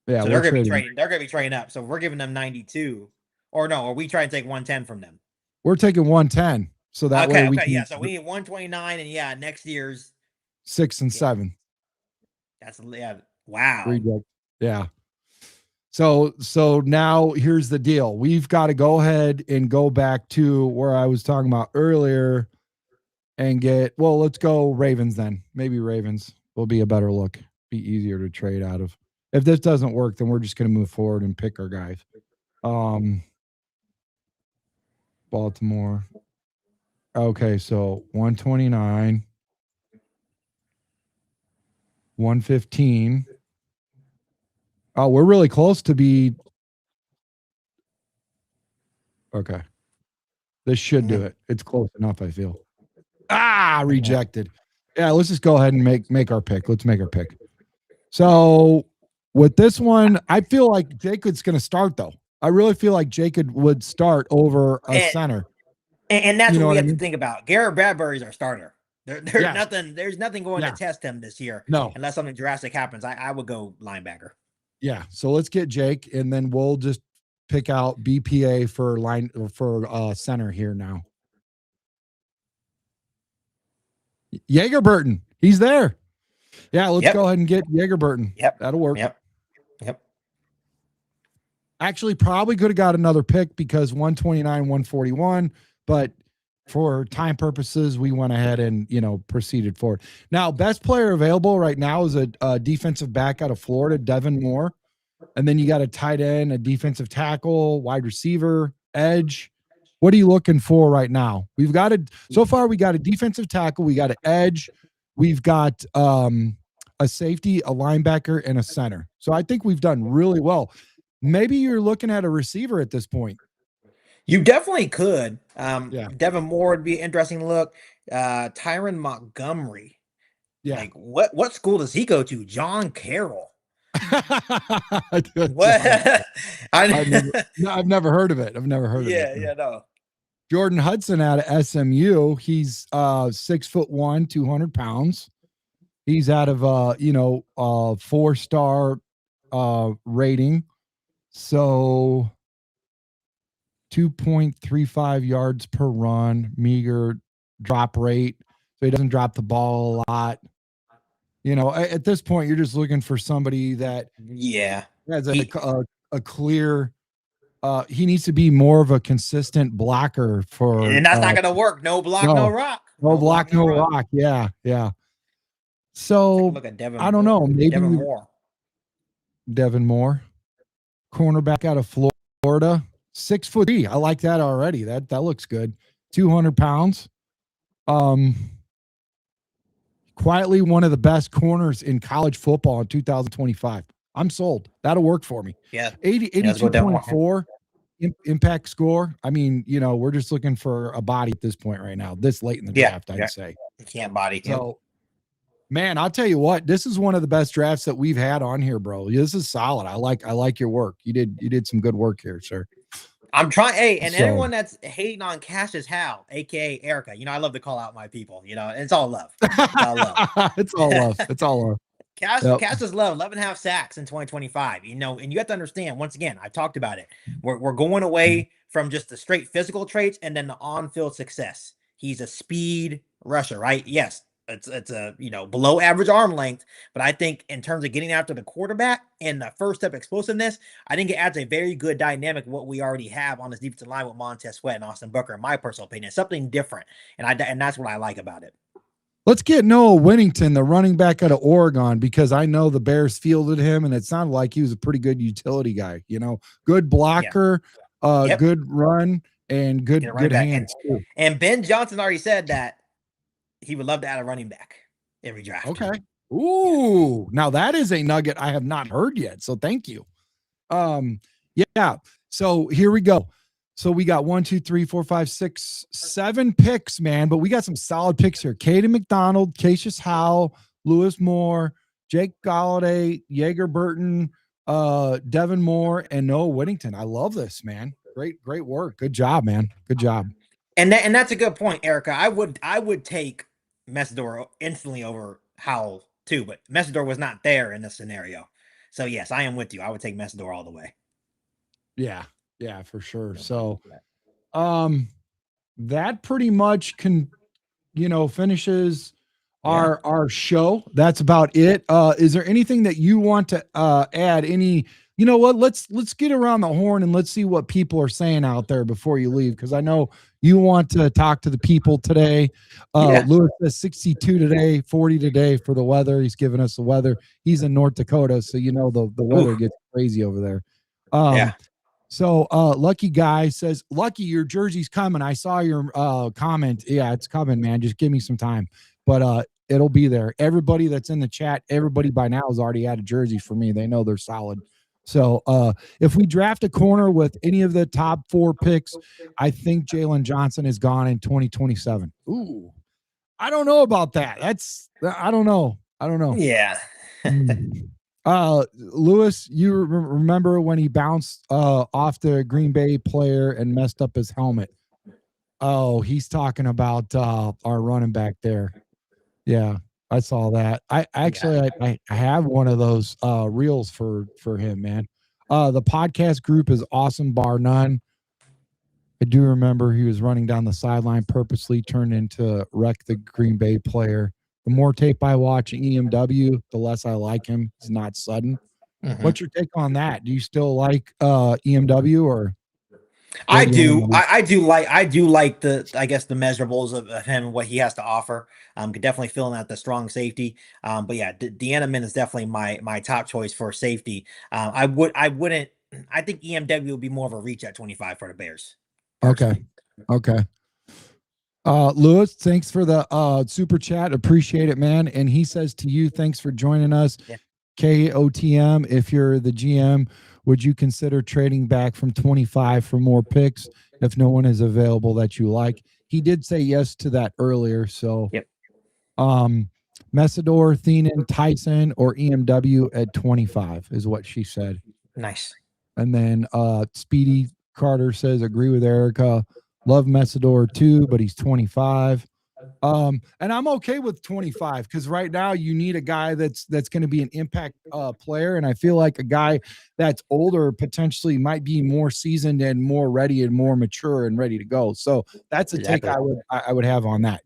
Yeah, so they're going to be trading. They're going to be trading up. So we're giving them 92. Or no, or we try to take 110 from them. We're taking 110. So that way we can. Yeah. So we need 129, and next year's 6 and 7. That's wow. Yeah. So now here's the deal. We've got to go ahead and go back to where I was talking about earlier and let's go Ravens then. Maybe Ravens will be a better look. Be easier to trade out of. If this doesn't work, then we're just going to move forward and pick our guys. Baltimore. Okay, so 129, 115. Oh, we're really close to be. Okay. This should do it. It's close enough, I feel. Rejected. Yeah, let's just go ahead and make our pick. Let's make our pick. So with this one, I feel like Jacob's going to start, though. I really feel like Jacob would start over a center. And that's what we have to think about. Garrett Bradbury's our starter. There's nothing going to test him this year. No. Unless something drastic happens. I would go linebacker. Yeah. So let's get Jake, and then we'll just pick out BPA for center here now. Jaeger-Burton. He's there. Yeah, let's go ahead and get Jaeger-Burton. Yep. That'll work. Yep. Actually, probably could have got another pick because 129, 141, but for time purposes, we went ahead and, proceeded forward. Now, best player available right now is a defensive back out of Florida, Devin Moore. And then you got a tight end, a defensive tackle, wide receiver, edge. What are you looking for right now? So far we got a defensive tackle, we got an edge, we've got a safety, a linebacker, and a center. So I think we've done really well. Maybe you're looking at a receiver at this point. You definitely could. Devin Moore would be an interesting look. Tyron Montgomery. Yeah. Like what school does he go to? John Carroll. What? I've never heard of it. No. Jordan Hudson out of SMU. He's 6'1", 200 pounds. He's out of 4-star rating. So 2.35 yards per run, meager drop rate. So he doesn't drop the ball a lot. You know, at this point, you're just looking for somebody that has a clear. He needs to be more of a consistent blocker for. And that's not going to work. No block, no rock. No block, no rock. Yeah, yeah. So look at Devin. I don't know. Maybe Devin Moore, cornerback out of Florida, 6'3". I like that already. That looks good. 200 pounds. Quietly one of the best corners in college football in 2025. I'm sold. That'll work for me. Yeah. 82.4 impact score. I mean, you know, we're just looking for a body at this point right now, this late in the draft, I'd say. You can't body. So, man, I'll tell you what, this is one of the best drafts that we've had on here, bro. This is solid. I like your work. You did some good work here, sir. I'm trying. Hey, and anyone that's hating on Cassius Howe, aka Erica, you know, I love to call out my people. You know, it's all love. It's all love. It's all love. It's all love. Cassius love 11.5 sacks in 2025. You know, and you have to understand. Once again, I've talked about it. We're going away from just the straight physical traits and then the on-field success. He's a speed rusher, right? Yes. It's a, you know, below average arm length, but I think in terms of getting after the quarterback and the first step explosiveness, I think it adds a very good dynamic what we already have on this defensive line with Montez Sweat and Austin Booker, in my personal opinion. Something different, and that's what I like about it. Let's get Noah Whittington, the running back out of Oregon, because I know the Bears fielded him, and it sounded like he was a pretty good utility guy. You know, good blocker, good run, and good hands too. And Ben Johnson already said that he would love to add a running back every draft. Okay. Ooh, now that is a nugget I have not heard yet. So thank you. Yeah. So here we go. So we got 1, 2, 3, 4, 5, 6, 7 picks, man. But we got some solid picks here. Caden McDonald, Cassius Howe, Lewis Moore, Jake Galladay, Yeager Burton, Devin Moore, and Noah Whittington. I love this, man. Great work. Good job, man. Good job. And that's a good point, Erica. I would take Messidor instantly over Howell too, but Messidor was not there in this scenario. So yes, I am with you. I would take Messidor all the way. Yeah, for sure. So that pretty much finishes our show. That's about it. Is there anything that you want to add? You know what? Let's get around the horn and let's see what people are saying out there before you leave, because I know you want to talk to the people today. Lewis says 62 today, 40 today for the weather. He's giving us the weather. He's in North Dakota, so you know the weather gets crazy over there. So Lucky Guy says, Lucky, your jersey's coming. I saw your comment. Yeah, it's coming, man. Just give me some time. But it'll be there. Everybody that's in the chat, everybody by now has already had a jersey for me. They know they're solid. So if we draft a corner with any of the top 4 picks, I think Jalen Johnson is gone in 2027. Ooh, I don't know about that. I don't know. Yeah. Lewis, you remember when he bounced off the Green Bay player and messed up his helmet? Oh, he's talking about our running back there. Yeah. I saw that. I have one of those reels for him, man. The podcast group is awesome, bar none. I do remember he was running down the sideline, purposely turned into wreck the Green Bay player. The more tape I watch EMW, the less I like him. He's not sudden. Mm-hmm. What's your take on that? Do you still like EMW or? I do like the measurables of him and what he has to offer. Could definitely fill in at the strong safety. But yeah, Deanna is definitely my top choice for safety. I think EMW would be more of a reach at 25 for the Bears. Personally. Okay. Lewis, thanks for the super chat. Appreciate it, man. And he says to you, thanks for joining us. Yeah. KOTM, if you're the GM, would you consider trading back from 25 for more picks if no one is available that you like? He did say yes to that earlier. So, Messidor, Thienan, Tyson, or EMW at 25 is what she said. Nice. And then Speedy Carter says, agree with Erica. Love Messidor too, but he's 25. And I'm okay with 25 because right now you need a guy that's going to be an impact player, and I feel like a guy that's older potentially might be more seasoned and more ready and more mature and ready to go. So that's a take I would have on that.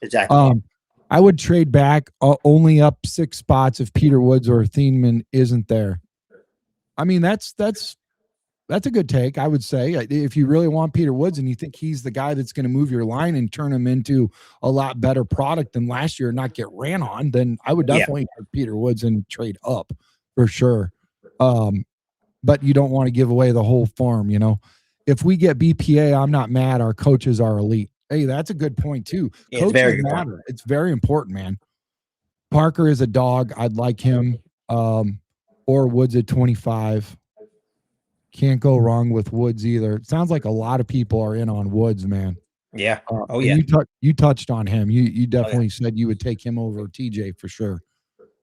Exactly. I would trade back only up 6 spots if Peter Woods or Thieneman isn't there. I mean, that's a good take, I would say. If you really want Peter Woods and you think he's the guy that's going to move your line and turn him into a lot better product than last year and not get ran on, then I would definitely take Peter Woods and trade up for sure. But you don't want to give away the whole farm, If we get BPA, I'm not mad. Our coaches are elite. Hey, that's a good point too. Yeah, Coaches matter. It's very important, man. Parker is a dog. I'd like him. Or Woods at 25. Can't go wrong with Woods either. It sounds like a lot of people are in on Woods, man. Yeah. You touched on him. You definitely said you would take him over TJ for sure.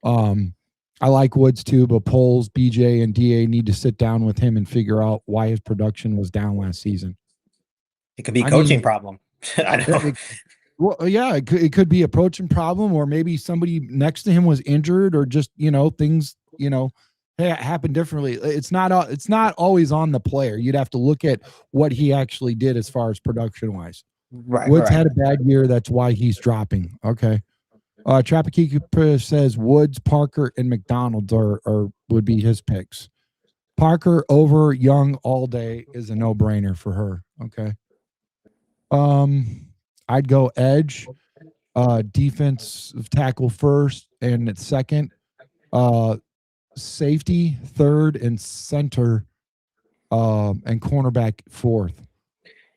I like Woods too, but Poles, BJ, and DA need to sit down with him and figure out why his production was down last season. It could be a coaching problem. I know. It could be a coaching problem, or maybe somebody next to him was injured, or just things happen differently. It's not always on the player. You'd have to look at what he actually did as far as production wise. Woods had a bad year. That's why he's dropping. Okay. Kieq says Woods, Parker, and McDonald's would be his picks. Parker over Young all day is a no-brainer for her. Okay. I'd go edge, defensive tackle first, and at second, safety third, and center, and cornerback fourth.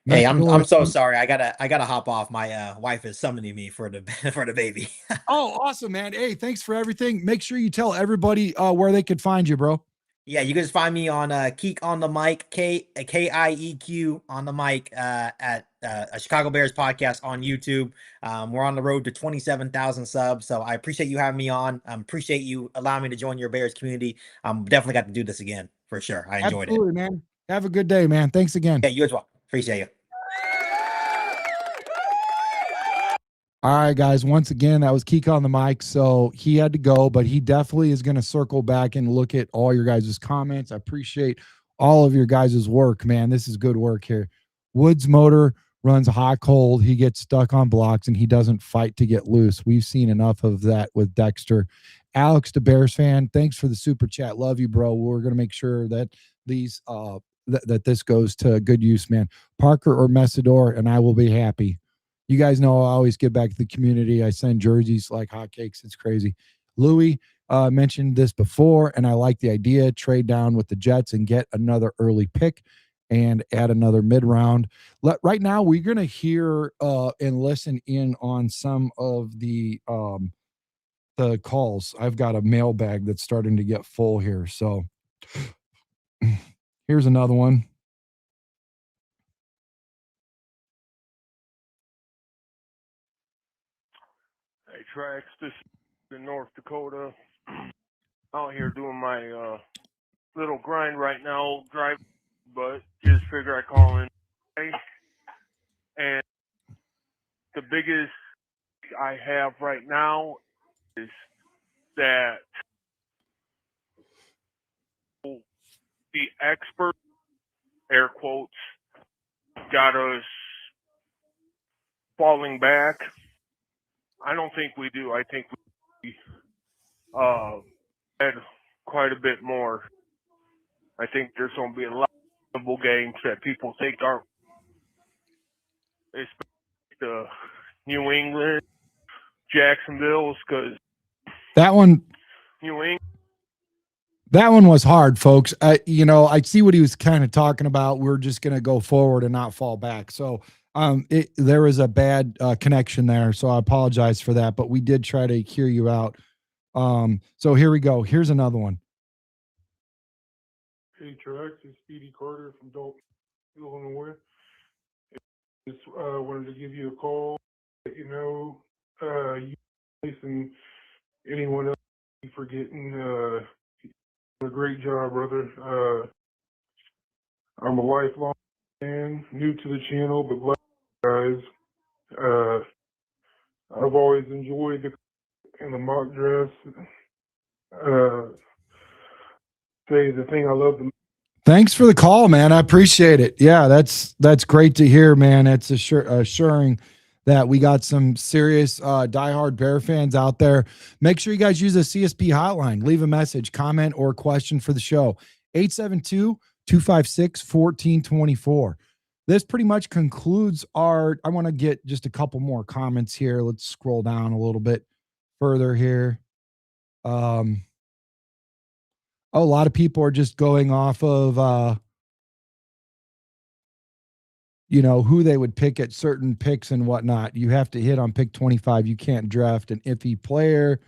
Hey, I'm so sorry. I gotta hop off. My wife is summoning me for the for the baby. Oh, awesome, man. Hey, thanks for everything. Make sure you tell everybody where they could find you, bro. Yeah, you can just find me on Kieq on the mic, Kieq on the mic at a Chicago Bears podcast on YouTube. We're on the road to 27,000 subs, so I appreciate you having me on. Appreciate you allowing me to join your Bears community. Definitely got to do this again for sure. I enjoyed it. Absolutely, man. Have a good day, man. Thanks again. Yeah, you as well. Appreciate you. All right, guys. Once again, that was Kieq on the mic. So he had to go, but he definitely is going to circle back and look at all your guys' comments. I appreciate all of your guys' work, man. This is good work here. Woods motor runs hot cold. He gets stuck on blocks and he doesn't fight to get loose. We've seen enough of that with Dexter. Alex, the Bears fan, thanks for the super chat. Love you, bro. We're going to make sure that these that this goes to good use, man. Parker or Messidor, and I will be happy. You guys know I always give back to the community. I send jerseys like hotcakes. It's crazy. Louis mentioned this before, and I like the idea. Trade down with the Jets and get another early pick and add another mid-round. Right now, we're going to hear and listen in on some of the calls. I've got a mailbag that's starting to get full here. So here's another one. Hey, Trax, this is in North Dakota. Out here doing my little grind right now, drive, but just figure I call in. And the biggest I have right now is that the expert, air quotes, got us falling back. I don't think we do. I think we had quite a bit more. I think there's going to be a lot of games that people think aren't, especially the New England, Jacksonville's, because that one was hard, folks. I see what he was kind of talking about. We're just going to go forward and not fall back. So there was a bad connection there. So I apologize for that, but we did try to hear you out. So here we go. Here's another one. Hey, Trax, it's Speedy Carter from Dalton, Illinois. Just wanted to give you a call, let you know, you and anyone else for getting a great job, brother. I'm a lifelong fan, new to the channel, but love you guys. I've always enjoyed the mock drafts. Say the thing I love the Thanks for the call, man. I appreciate it. Yeah, that's great to hear, man. It's assuring that we got some serious diehard Bear fans out there. Make sure you guys use the CSP hotline. Leave a message, comment, or question for the show. 872-256-1424. This pretty much concludes our, I want to get just a couple more comments here. Let's scroll down a little bit further here. A lot of people are just going off of who they would pick at certain picks and whatnot. You have to hit on pick 25. You can't draft an iffy player,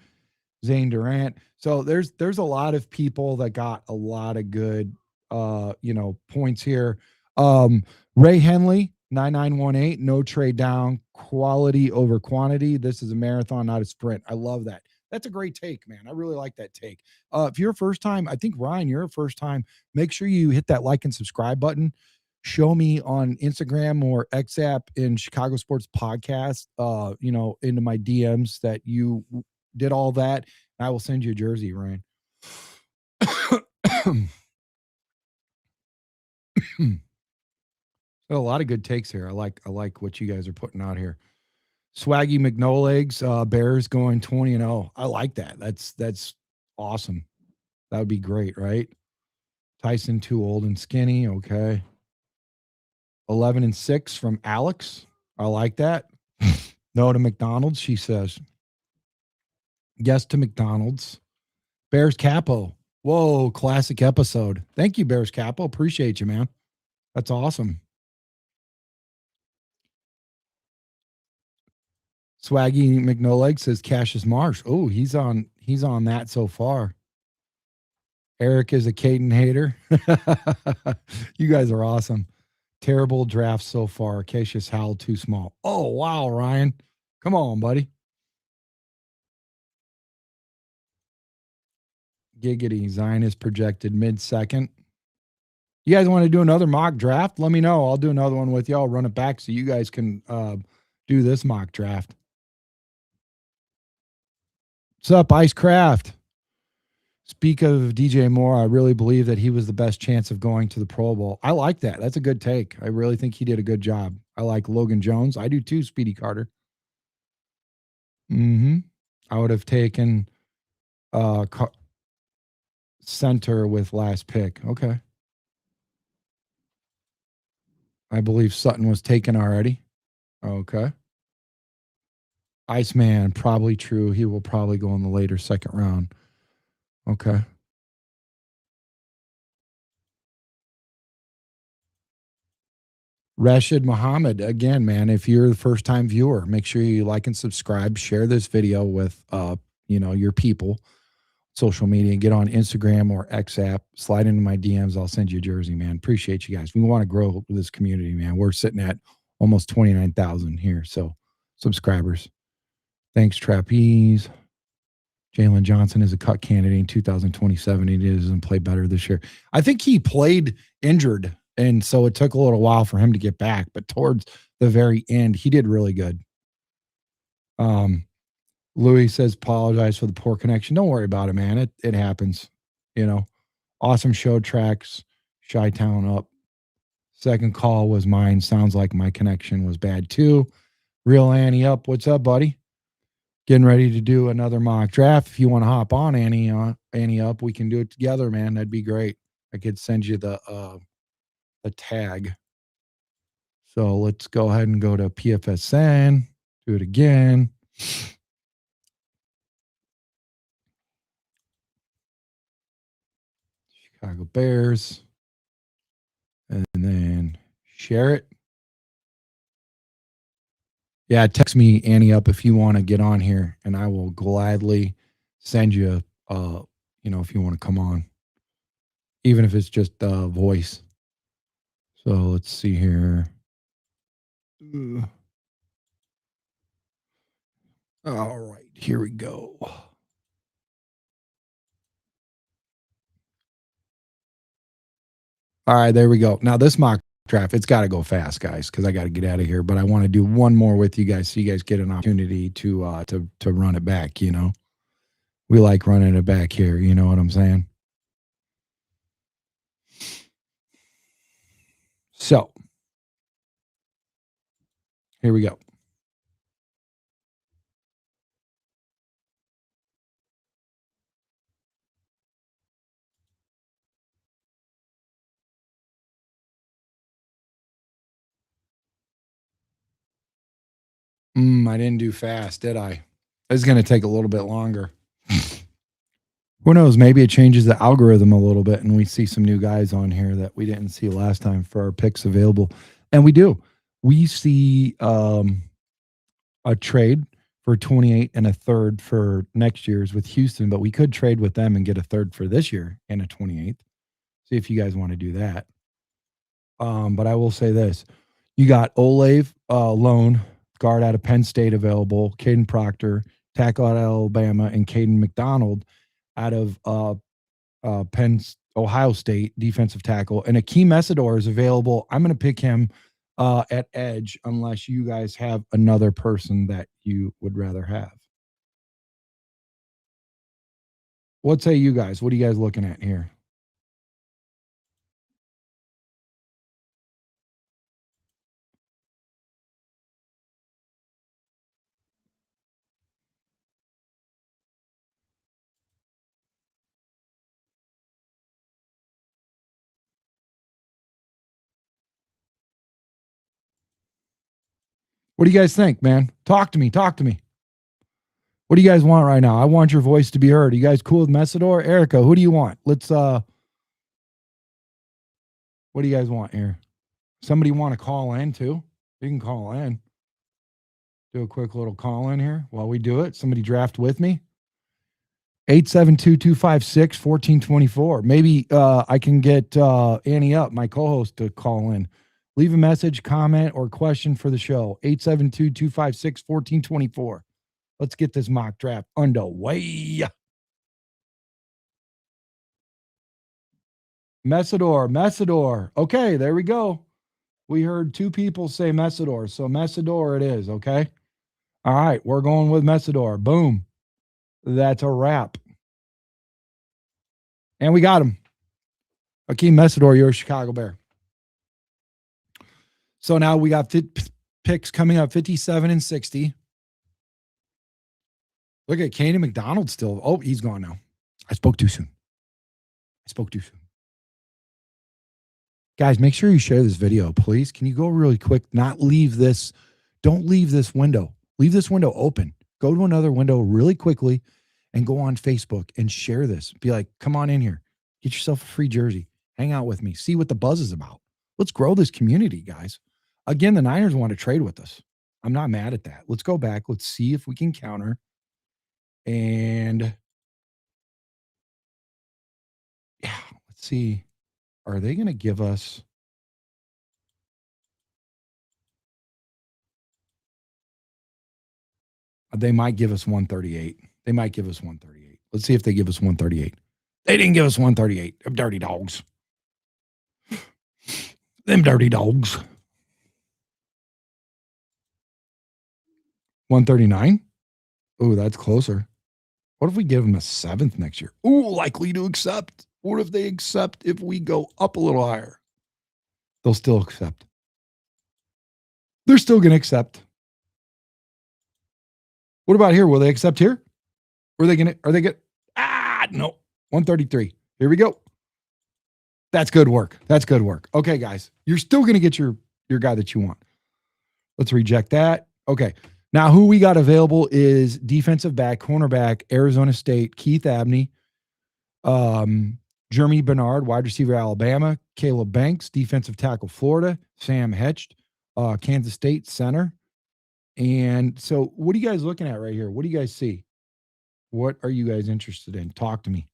Zane Durant. So there's a lot of people that got a lot of good points here. Ray Henley, 9918, no trade down, quality over quantity. This is a marathon, not a sprint. I love that. That's a great take, man. I really like that take. If you're a first time, I think, Ryan, you're a first time, make sure you hit that like and subscribe button. Show me on Instagram or XApp in Chicago Sports Podcast, into my DMs that you did all that. And I will send you a jersey, Ryan. A lot of good takes here. I like what you guys are putting out here. Swaggy McNolegs, Bears going 20-0. I like that. That's awesome. That would be great, right? Tyson too old and skinny. Okay. 11-6 from Alex. I like that. No to McDonald's, she says. Yes to McDonald's. Bears Capo. Whoa, classic episode. Thank you, Bears Capo. Appreciate you, man. That's awesome. Swaggy McNoleg says Cassius Marsh. Oh, he's on that so far. Eric is a Caden hater. You guys are awesome. Terrible draft so far. Cassius Howell too small. Oh, wow, Ryan. Come on, buddy. Giggity. Zion is projected mid-second. You guys want to do another mock draft? Let me know. I'll do another one with you. I'll run it back so you guys can do this mock draft. What's up, Icecraft? Speak of DJ Moore, I really believe that he was the best chance of going to the Pro Bowl. I like that. That's a good take. I really think he did a good job. I like Logan Jones. I do too, Speedy Carter. I would have taken center with last pick. Okay. I believe Sutton was taken already. Okay. Iceman, probably true. He will probably go in the later second round. Okay. Rashid Muhammad, again, man, if you're the first time viewer, make sure you like and subscribe, share this video with your people, social media, get on Instagram or XApp, slide into my DMs. I'll send you a jersey, man. Appreciate you guys. We want to grow this community, man. We're sitting at almost 29,000 here. So subscribers. Thanks, Trapeze. Jalen Johnson is a cut candidate in 2027. He doesn't play better this year. I think he played injured, and so it took a little while for him to get back. But towards the very end, he did really good. Louis says, apologize for the poor connection. Don't worry about it, man. It happens. Awesome show tracks. Chi-Town up. Second call was mine. Sounds like my connection was bad too. Real Annie up. What's up, buddy? Getting ready to do another mock draft. If you want to hop on Annie up, we can do it together, man. That'd be great. I could send you the tag. So let's go ahead and go to PFSN. Do it again. Chicago Bears. And then share it. Yeah, text me, Annie, up if you want to get on here, and I will gladly send you, if you want to come on, even if it's just voice. So let's see here. All right, here we go. All right, there we go. Now this mock draft. It's got to go fast, guys, because I got to get out of here. But I want to do one more with you guys, so you guys get an opportunity to run it back. You know, we like running it back here. You know what I'm saying? So here we go. I didn't do fast, did I? It's going to take a little bit longer. Who knows? Maybe it changes the algorithm a little bit, and we see some new guys on here that we didn't see last time for our picks available. And we do. We see a trade for 28 and a third for next year's with Houston, but we could trade with them and get a third for this year and a 28th. See if you guys want to do that. But I will say this. You got Olave loan, guard out of Penn State available, Caden Proctor, tackle out of Alabama, and Caden McDonald out of Ohio State, defensive tackle. And Akeem Messidor is available. I'm going to pick him at edge unless you guys have another person that you would rather have. What say you guys? What are you guys looking at here? What do you guys think, man? Talk to me. Talk to me. What do you guys want right now? I want your voice to be heard. Are you guys cool with Messidor? Erica, who do you want? Let's what do you guys want here? Somebody want to call in too? You can call in. Do a quick little call in here while we do it. Somebody draft with me. 872-256-1424. Maybe I can get Annie up, my co-host, to call in. Leave a message, comment, or question for the show. 872-256-1424. Let's get this mock draft underway. Messidor. Okay, there we go. We heard two people say Messidor, so Messidor it is, okay? All right, we're going with Messidor. Boom. That's a wrap. And we got him. Akeem Messidor, you're a Chicago Bear. So now we got picks coming up 57 and 60. Look at Caden McDonald still. Oh, he's gone now. I spoke too soon. Guys, make sure you share this video, please. Can you go really quick? Don't leave this window. Leave this window open. Go to another window really quickly and go on Facebook and share this. Be like, come on in here. Get yourself a free jersey. Hang out with me. See what the buzz is about. Let's grow this community, guys. Again, the Niners want to trade with us. I'm not mad at that. Let's go back. Let's see if we can counter. And yeah, let's see. Are they going to give us? They might give us 138. Let's see if they give us 138. They didn't give us 138. Them dirty dogs. 139? Oh, that's closer. What if we give them a 7th next year? Ooh, likely to accept. What if they accept if we go up a little higher? They'll still accept. They're still going to accept. What about here? Will they accept here? Are they going to? No. 133. Here we go. That's good work. Okay, guys. You're still going to get your guy that you want. Let's reject that. Okay. Now, who we got available is defensive back, cornerback, Arizona State, Keith Abney, Jeremy Bernard, wide receiver, Alabama, Caleb Banks, defensive tackle, Florida, Sam Hetched, Kansas State center. And so what are you guys looking at right here? What do you guys see? What are you guys interested in? Talk to me.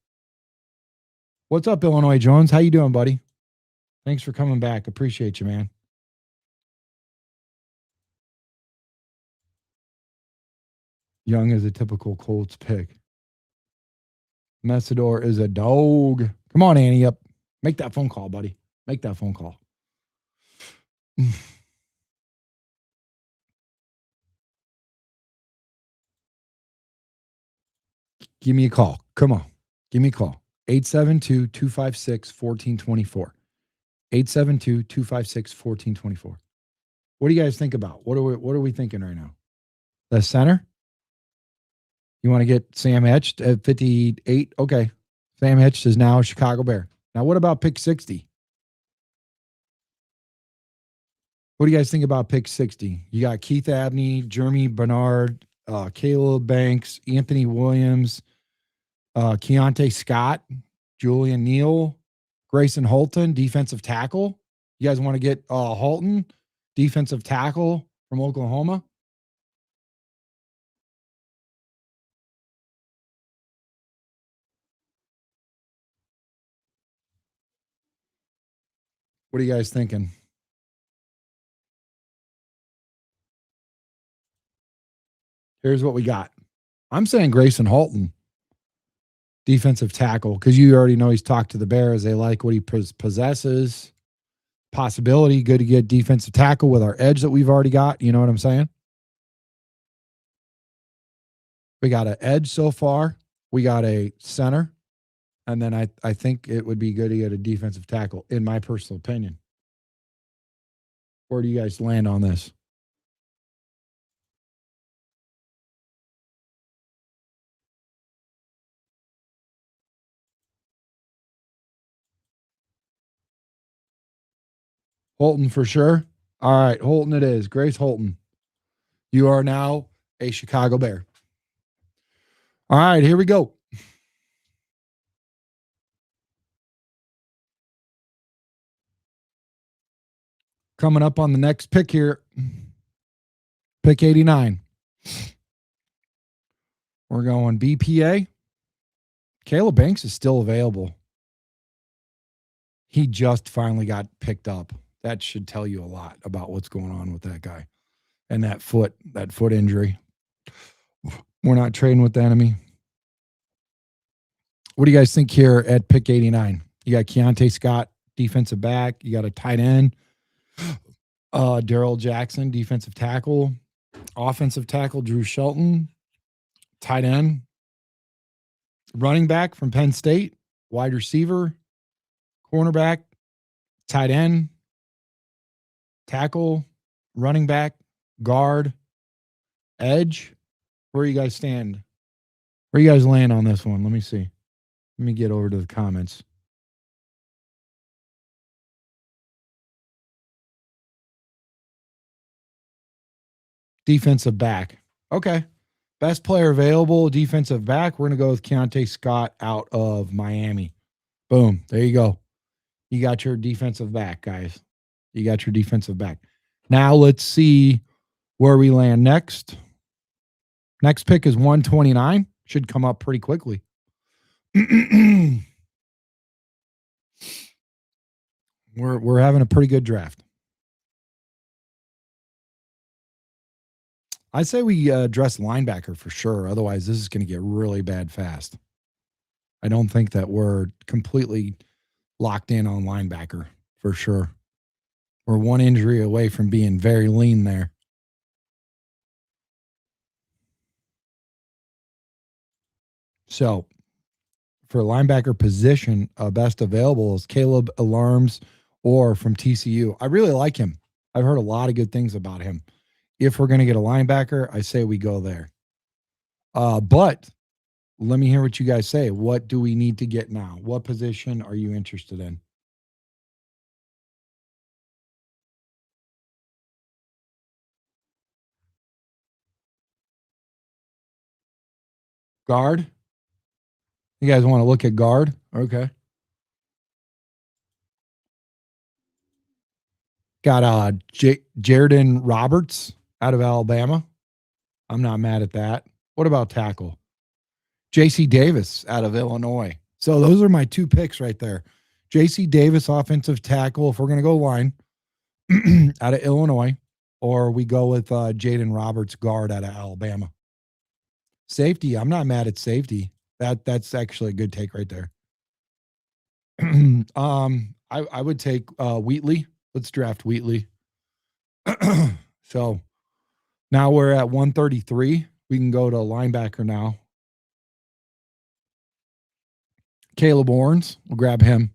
What's up, Illinois Jones? How you doing, buddy? Thanks for coming back. Appreciate you, man. Young is a typical Colts pick. Messidor is a dog. Come on, Annie, up. Make that phone call, buddy. Make that phone call. Give me a call. Come on. Give me a call. 872-256-1424. 872-256-1424. What do you guys think about? What are we thinking right now? The center? You want to get Sam Etched at 58? Okay. Sam Etched is now a Chicago Bear. Now, what about pick 60? What do you guys think about pick 60? You got Keith Abney, Jeremy Bernard, Caleb Banks, Anthony Williams, Keontae Scott, Julian Neal, Grayson Holton, defensive tackle. You guys want to get Holton, defensive tackle from Oklahoma? What are you guys thinking? Here's what we got. I'm saying Grayson Holton, defensive tackle, because you already know he's talked to the Bears. They like what he possesses. Possibility, good to get defensive tackle with our edge that we've already got. You know what I'm saying? We got an edge so far. We got a center. And then I think it would be good to get a defensive tackle, in my personal opinion. Where do you guys land on this? Holton for sure. All right, Holton it is. Grace Holton. You are now a Chicago Bear. All right, here we go. Coming up on the next pick here, pick 89. We're going BPA. Caleb Banks is still available. He just finally got picked up. That should tell you a lot about what's going on with that guy and that foot injury. We're not trading with the enemy. What do you guys think here at pick 89? You got Keontae Scott, defensive back. You got a tight end. Darrell Jackson, defensive tackle. Offensive tackle, Drew Shelton. Tight end. Running back from Penn State. Wide receiver. Cornerback. Tight end. Tackle. Running back. Guard. Edge. Where you guys stand? Where you guys land on this one? Let me see. Let me get over to the comments. Defensive back. Okay. Best player available, defensive back. We're going to go with Keontae Scott out of Miami. Boom. There you go. You got your defensive back, guys. You got your defensive back. Now let's see where we land next. Next pick is 129. Should come up pretty quickly. We're having a pretty good draft. I say we address linebacker for sure. Otherwise, this is going to get really bad fast. I don't think that we're completely locked in on linebacker for sure. We're one injury away from being very lean there. So, for linebacker position, best available is Caleb Alarms or from TCU. I really like him. I've heard a lot of good things about him. If we're going to get a linebacker, I say we go there. But let me hear what you guys say. What do we need to get now? What position are you interested in? Guard? You guys want to look at guard? Okay. Got Jaredon Roberts out of Alabama. I'm not mad at that. What about tackle? J.C. Davis out of Illinois. So those are my two picks right there. J.C. Davis, offensive tackle, if we're going to go line, out of Illinois, or we go with Jaden Roberts, guard out of Alabama. Safety, I'm not mad at safety. That's actually a good take right there. I would take Wheatley. Let's draft Wheatley. So now we're at 133. We can go to linebacker now. Caleb Owens, we'll grab him.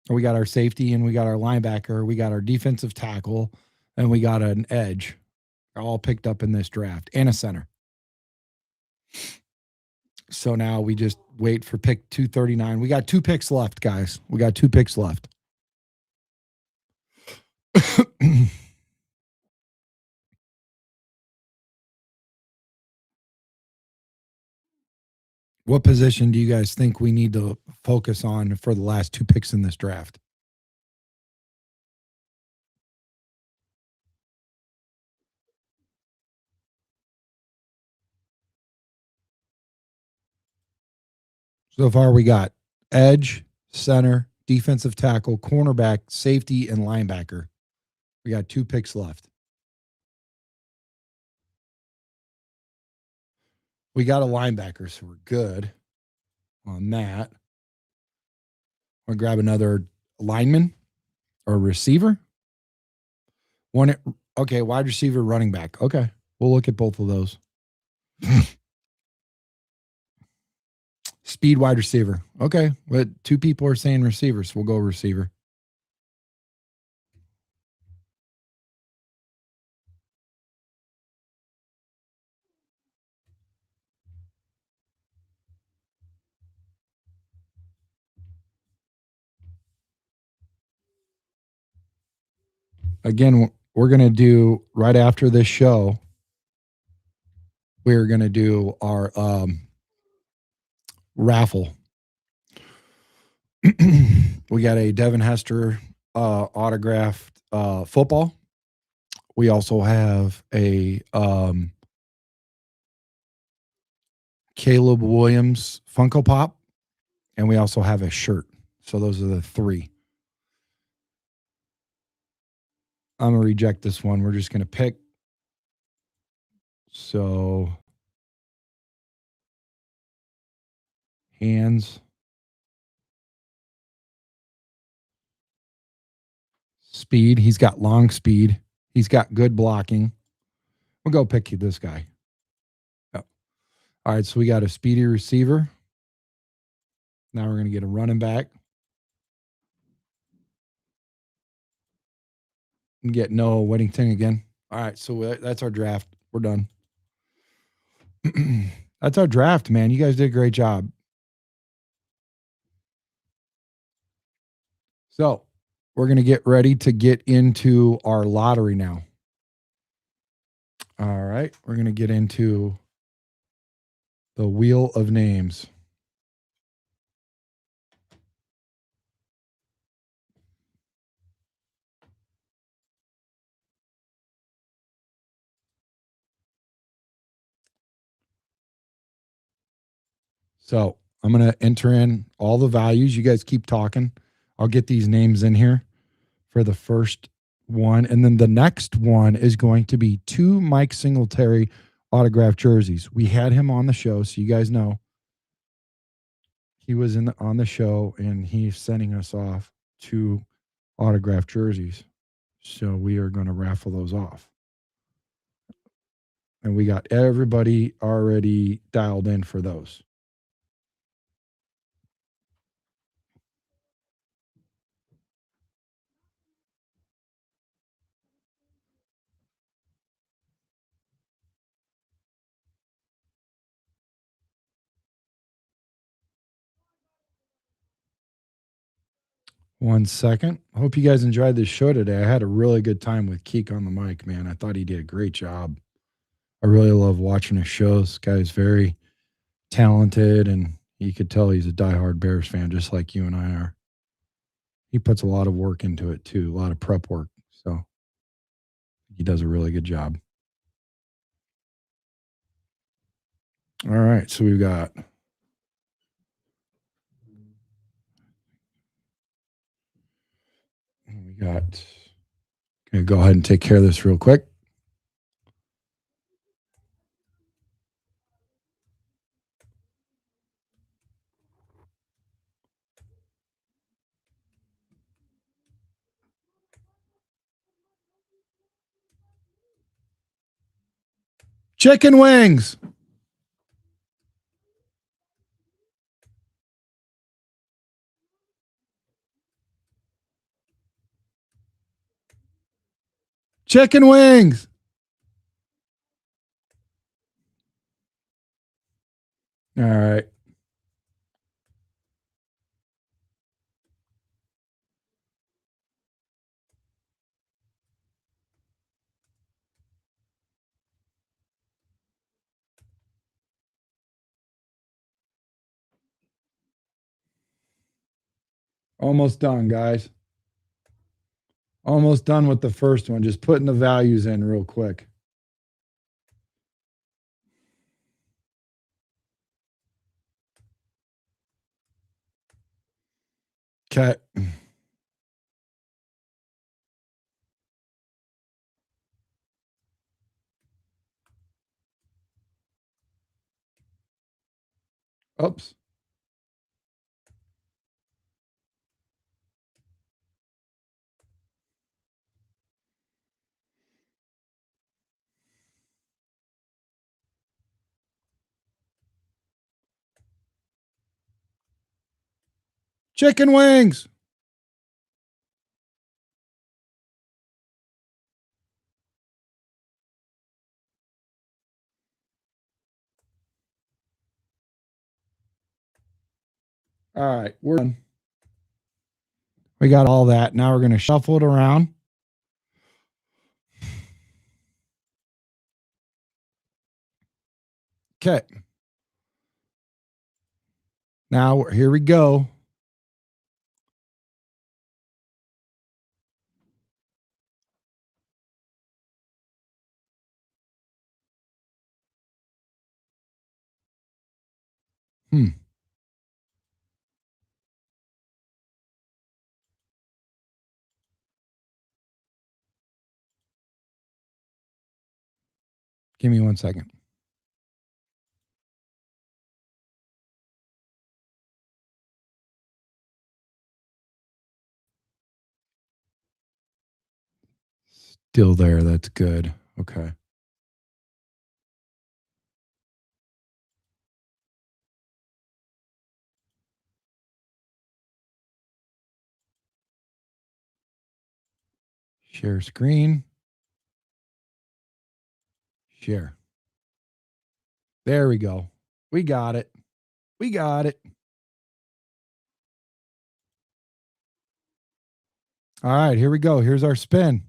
We got our safety and we got our linebacker. We got our defensive tackle and we got an edge. They're all picked up in this draft and a center. So now we just wait for pick 239. We got 2 picks left, guys. We got 2 picks left. What position do you guys think we need to focus on for the last 2 picks in this draft? So far, we got edge, center, defensive tackle, cornerback, safety, and linebacker. We got 2 picks left. We got a linebacker, so we're good on that. We'll grab another lineman or receiver. Okay, wide receiver, running back. Okay, we'll look at both of those. Speed wide receiver. Okay, but 2 people are saying receiver, so we'll go receiver. Again, we're going to do right after this show, we're going to do our raffle. We got a Devin Hester autographed football. We also have a Caleb Williams Funko Pop, and we also have a shirt. So those are the 3. I'm going to reject this one. We're just going to pick. So hands. Speed. He's got long speed. He's got good blocking. We'll go pick this guy. Oh. All right, so we got a speedy receiver. Now we're going to get a running back. And get Noah Whittington again. All right, so that's our draft. We're done. That's our draft, man. You guys did a great job. So we're going to get ready to get into our lottery now. All right, we're going to get into the wheel of names. So I'm going to enter in all the values. You guys keep talking. I'll get these names in here for the first one. And then the next one is going to be 2 Mike Singletary autographed jerseys. We had him on the show, so you guys know. He was on the show, and he's sending us off 2 autographed jerseys. So we are going to raffle those off. And we got everybody already dialed in for those. One second. I hope you guys enjoyed this show today. I had a really good time with Kieq on the mic, man. I thought he did a great job. I really love watching his shows. This guy's very talented, and you could tell he's a diehard Bears fan, just like you and I are. He puts a lot of work into it, too, a lot of prep work. So he does a really good job. All right, so we got gonna go ahead and take care of this real quick. Chicken wings. Chicken wings. All right. Almost done, guys. Almost done with the first one. Just putting the values in real quick. Okay. Oops. Chicken wings. All right, we're done. We got all that. Now we're going to shuffle it around. Okay. Now here we go. Give me 1 second. Still there. That's good. Okay. Share screen. Share. There we go. We got it. We got it. All right, here we go. Here's our spin.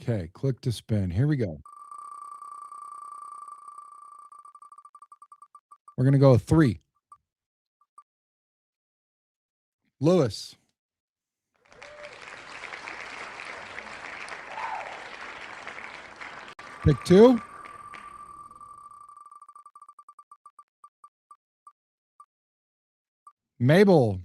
Okay, click to spin. Here we go. We're going to go 3. Lewis. Pick 2. Mabel.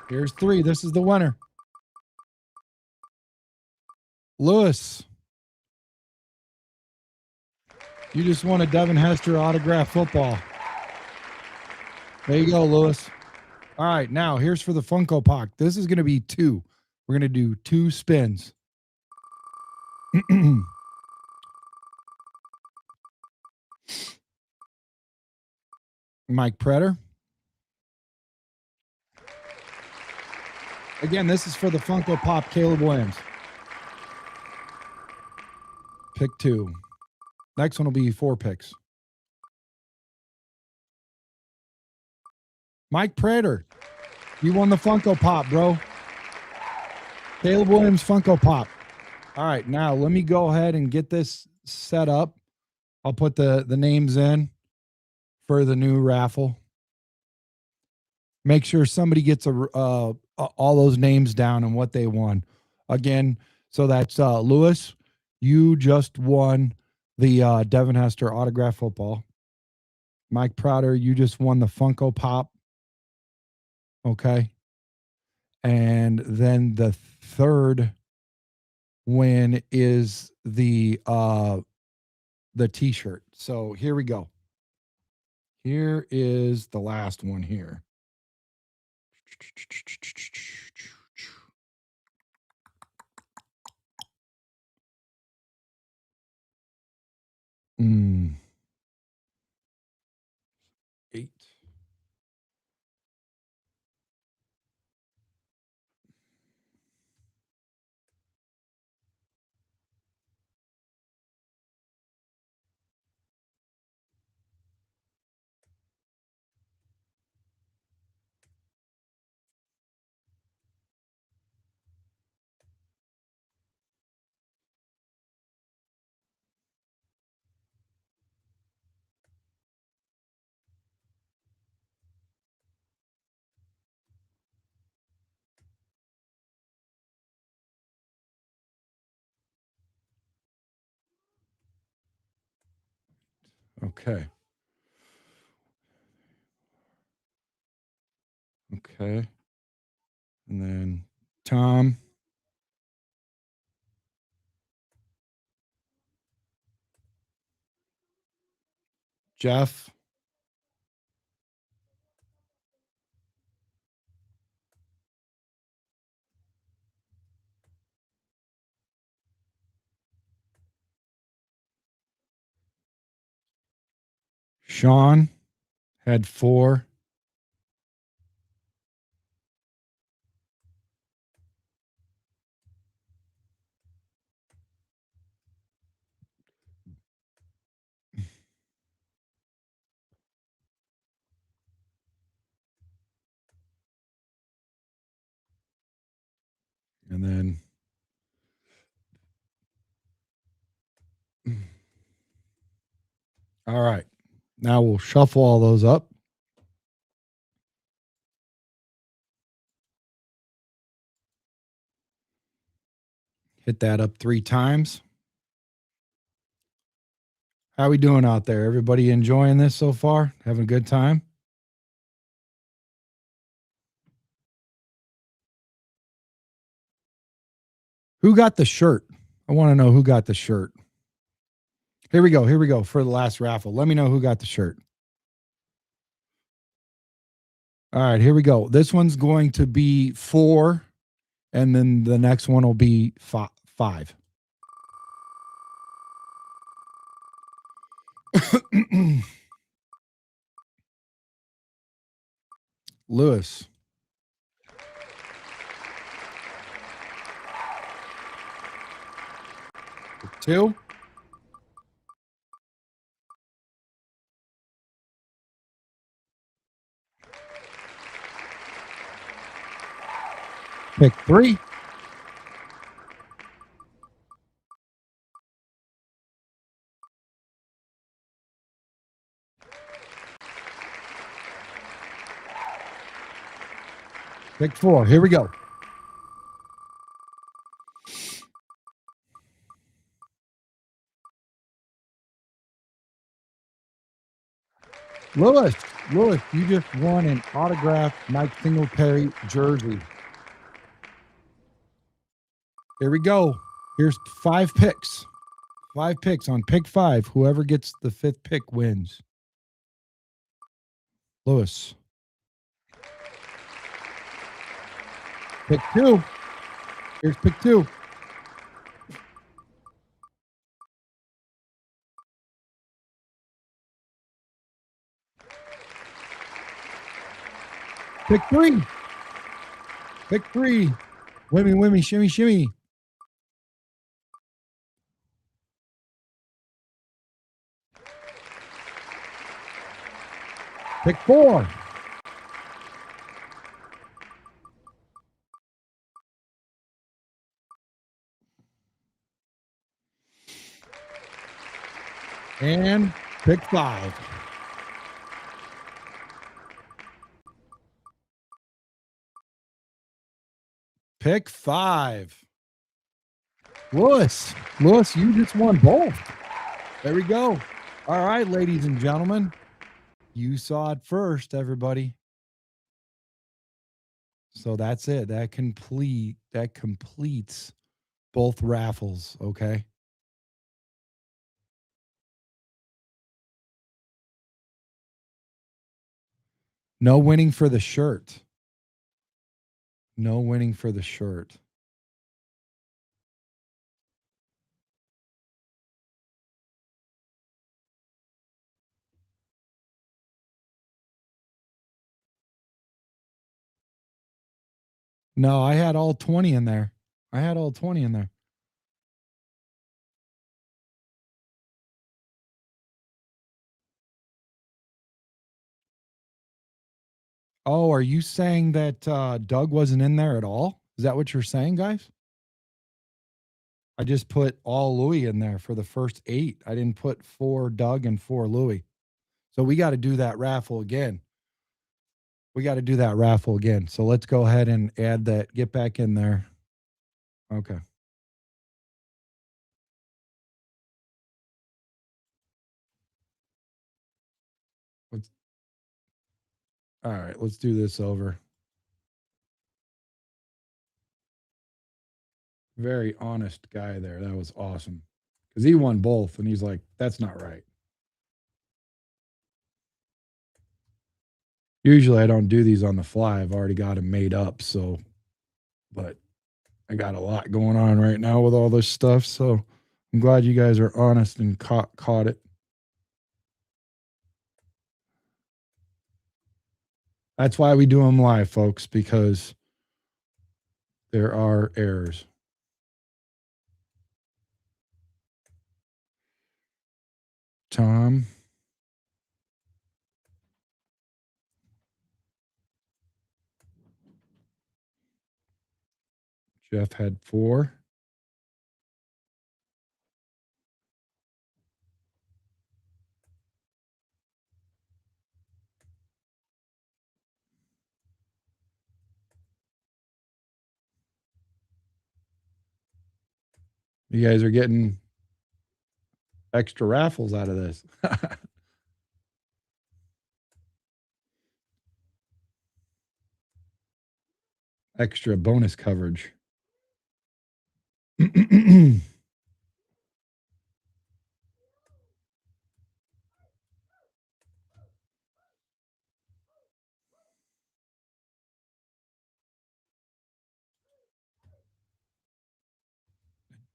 Here's 3. This is the winner. Lewis. You just won a Devin Hester autograph football. There you go, Lewis. All right, now here's for the Funko Pop. This is going to be 2. We're going to do 2 spins. Mike Pretter. Again, this is for the Funko Pop, Caleb Williams. Pick 2. Next one will be 4 picks. Mike Prater, you won the Funko Pop, bro. Caleb Williams Funko Pop. All right, now let me go ahead and get this set up. I'll put the names in for the new raffle. Make sure somebody gets all those names down and what they won. Again, so that's Lewis. you just won the Devin Hester autograph football. Mike Prouder, you just won the Funko Pop. Okay. And then the third win is the t-shirt. So here we go. Here is the last one here. Mm. 8. Okay. Okay. And then Tom. Jeff. Sean had 4. And then all right. Now we'll shuffle all those up. Hit that up 3 times. How we doing out there? Everybody enjoying this so far? Having a good time? Who got the shirt? I want to know who got the shirt. Here we go. Here we go for the last raffle. Let me know who got the shirt. All right, here we go. This one's going to be 4, and then the next one will be 5. Lewis. Pick 2. Pick 3. Pick 4. Here we go. Lewis, you just won an autographed Mike Singletary jersey. Here we go. Here's 5 picks. 5 picks on pick 5. Whoever gets the 5th pick wins. Lewis. Pick 2. Here's pick 2. Pick 3. Pick 3. Wimmy, shimmy. Pick 4. And pick 5. Pick 5. Lewis, you just won both. There we go. All right, ladies and gentlemen. You saw it first, everybody. So that's it. That completes both raffles, okay? No winning for the shirt. No winning for the shirt. No, I had all 20 in there. Oh, are you saying that Doug wasn't in there at all? Is that what you're saying, guys? I just put all Louis in there for the first 8. I didn't put 4 Doug and 4 Louis. So we got to do that raffle again. So let's go ahead and add that. Get back in there. Okay. All right, let's do this over. Very honest guy there. That was awesome. Because he won both, and he's like, that's not right. Usually I don't do these on the fly. I've already got them made up. So, but I got a lot going on right now with all this stuff. So I'm glad you guys are honest and caught it. That's why we do them live, folks, because there are errors. Tom. Jeff had 4. You guys are getting extra raffles out of this. Extra bonus coverage.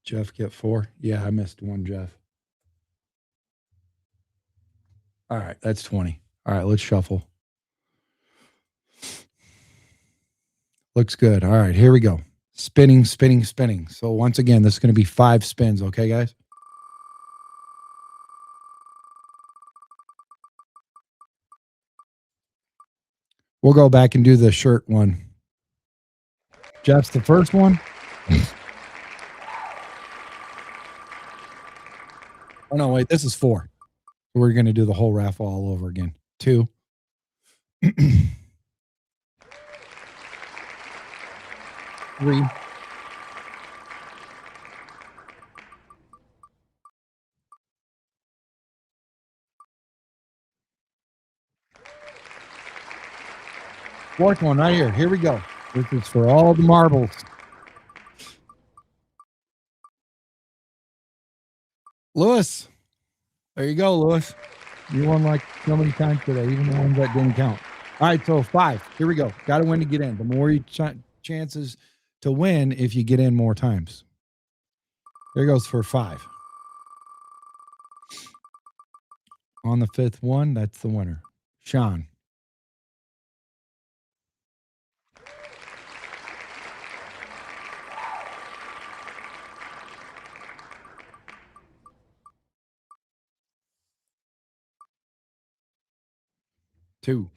Jeff get 4? Yeah, I missed 1, Jeff. All right, that's 20. All right, let's shuffle. Looks good. All right, here we go. Spinning. So once again, this is going to be 5 spins, okay, guys? We'll go back and do the shirt one. Jeff's the first one. Oh, no, wait, this is 4. We're going to do the whole raffle all over again. 2. 3. 4th one right here. Here we go. This is for all the marbles. Lewis. There you go, Lewis. You won like so many times today, even the ones that didn't count. All right, so 5. Here we go. Got to win to get in. The more you chances to win if you get in more times. There goes for 5. On the 5th one, that's the winner. Sean. Two.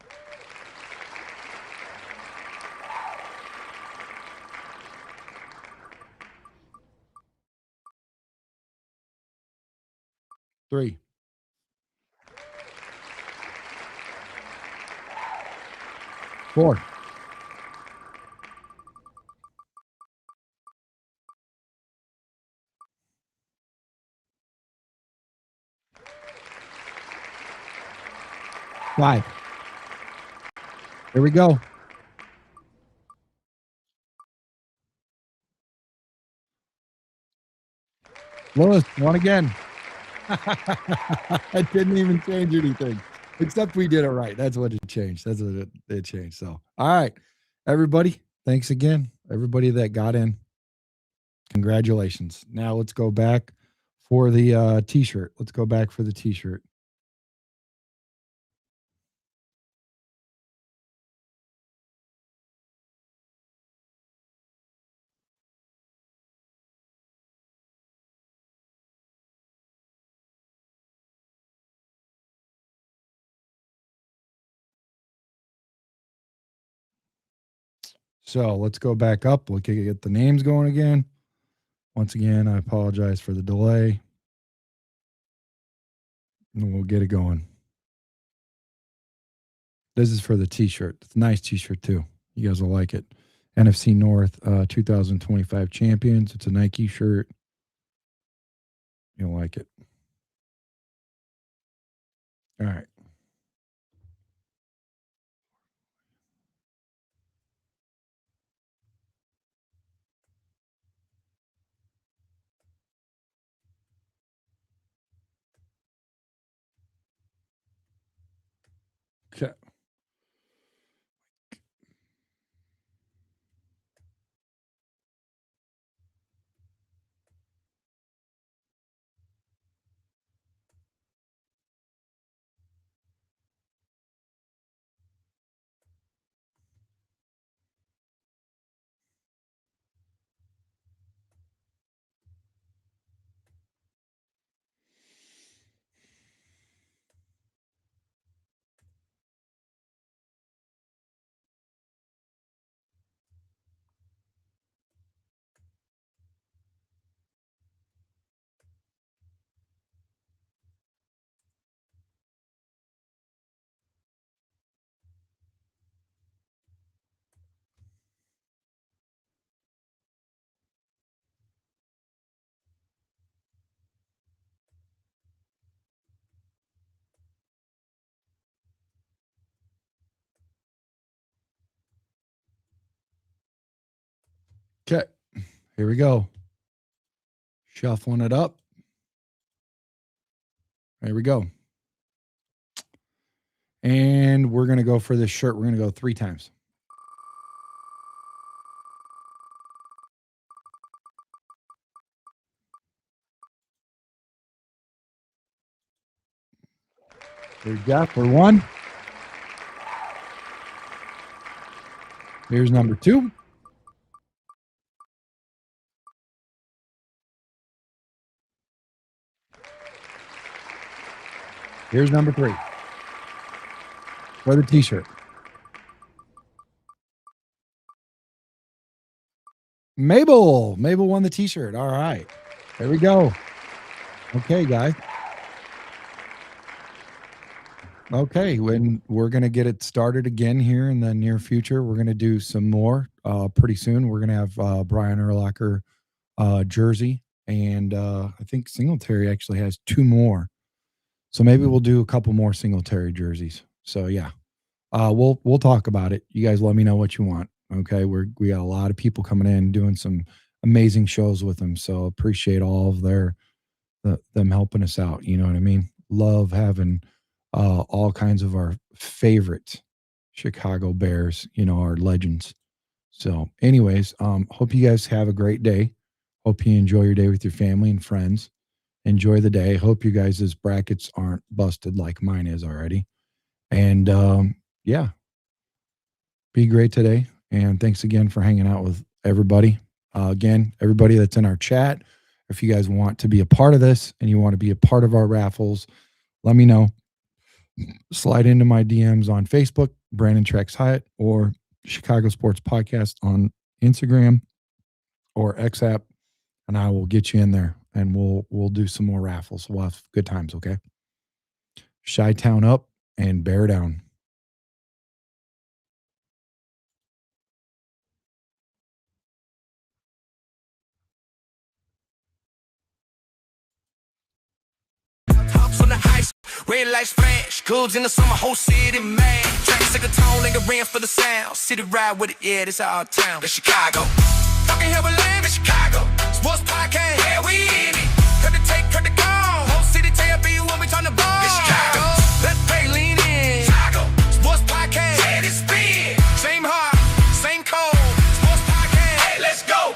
3. 4. 5. Here we go. Lewis, one again. It didn't even change anything, except we did it right. That's what it changed. That's what it changed. So, all right, everybody, thanks again. Everybody that got in, congratulations. Now let's go back for the T-shirt. Let's go back for the T-shirt. So let's go back up. We'll get the names going again. Once again, I apologize for the delay. And we'll get it going. This is for the T-shirt. It's a nice T-shirt too. You guys will like it. NFC North 2025 champions. It's a Nike shirt. You'll like it. All right. Okay. Okay. Here we go. Shuffling it up. There we go. And we're going to go for this shirt. We're going to go 3 times. There's Jeff for 1. Here's number 2. Here's number 3 for the T-shirt. Mabel won the T-shirt. All right. There we go. Okay, guys. Okay, when we're going to get it started again here in the near future. We're going to do some more pretty soon. We're going to have Brian Urlacher jersey, and I think Singletary actually has 2 more. So maybe we'll do a couple more Singletary jerseys. So yeah, we'll talk about it. You guys let me know what you want. Okay, we got a lot of people coming in doing some amazing shows with them. So appreciate all of them helping us out. You know what I mean? Love having all kinds of our favorite Chicago Bears, our legends. So anyways, hope you guys have a great day. Hope you enjoy your day with your family and friends. Enjoy the day. Hope you guys' brackets aren't busted like mine is already. And yeah, be great today. And thanks again for hanging out with everybody. Again, everybody that's in our chat, if you guys want to be a part of this and you want to be a part of our raffles, let me know. Slide into my DMs on Facebook, Brandon Trex Hyatt, or Chicago Sports Podcast on Instagram or XApp, and I will get you in there and we'll do some more raffles. We'll have good times, okay? Chi-Town up and bear down. Hops on the ice Red lights flash, goods in the summer, whole city mad. Traffic sick of tone, lingering for the sound. City ride with it, yeah, this our town. It's Chicago. Fucking here we live in Chicago. Sports podcast, yeah, we in it. Cut the tape, cut the call. Whole city tell me when we turn the ball. It's Chicago. Let's pay, lean in. Chicago. Sports podcast, yeah, this spin. Same heart, same code. Sports podcast, hey, let's go.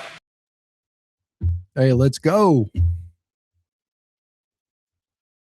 Hey, let's go.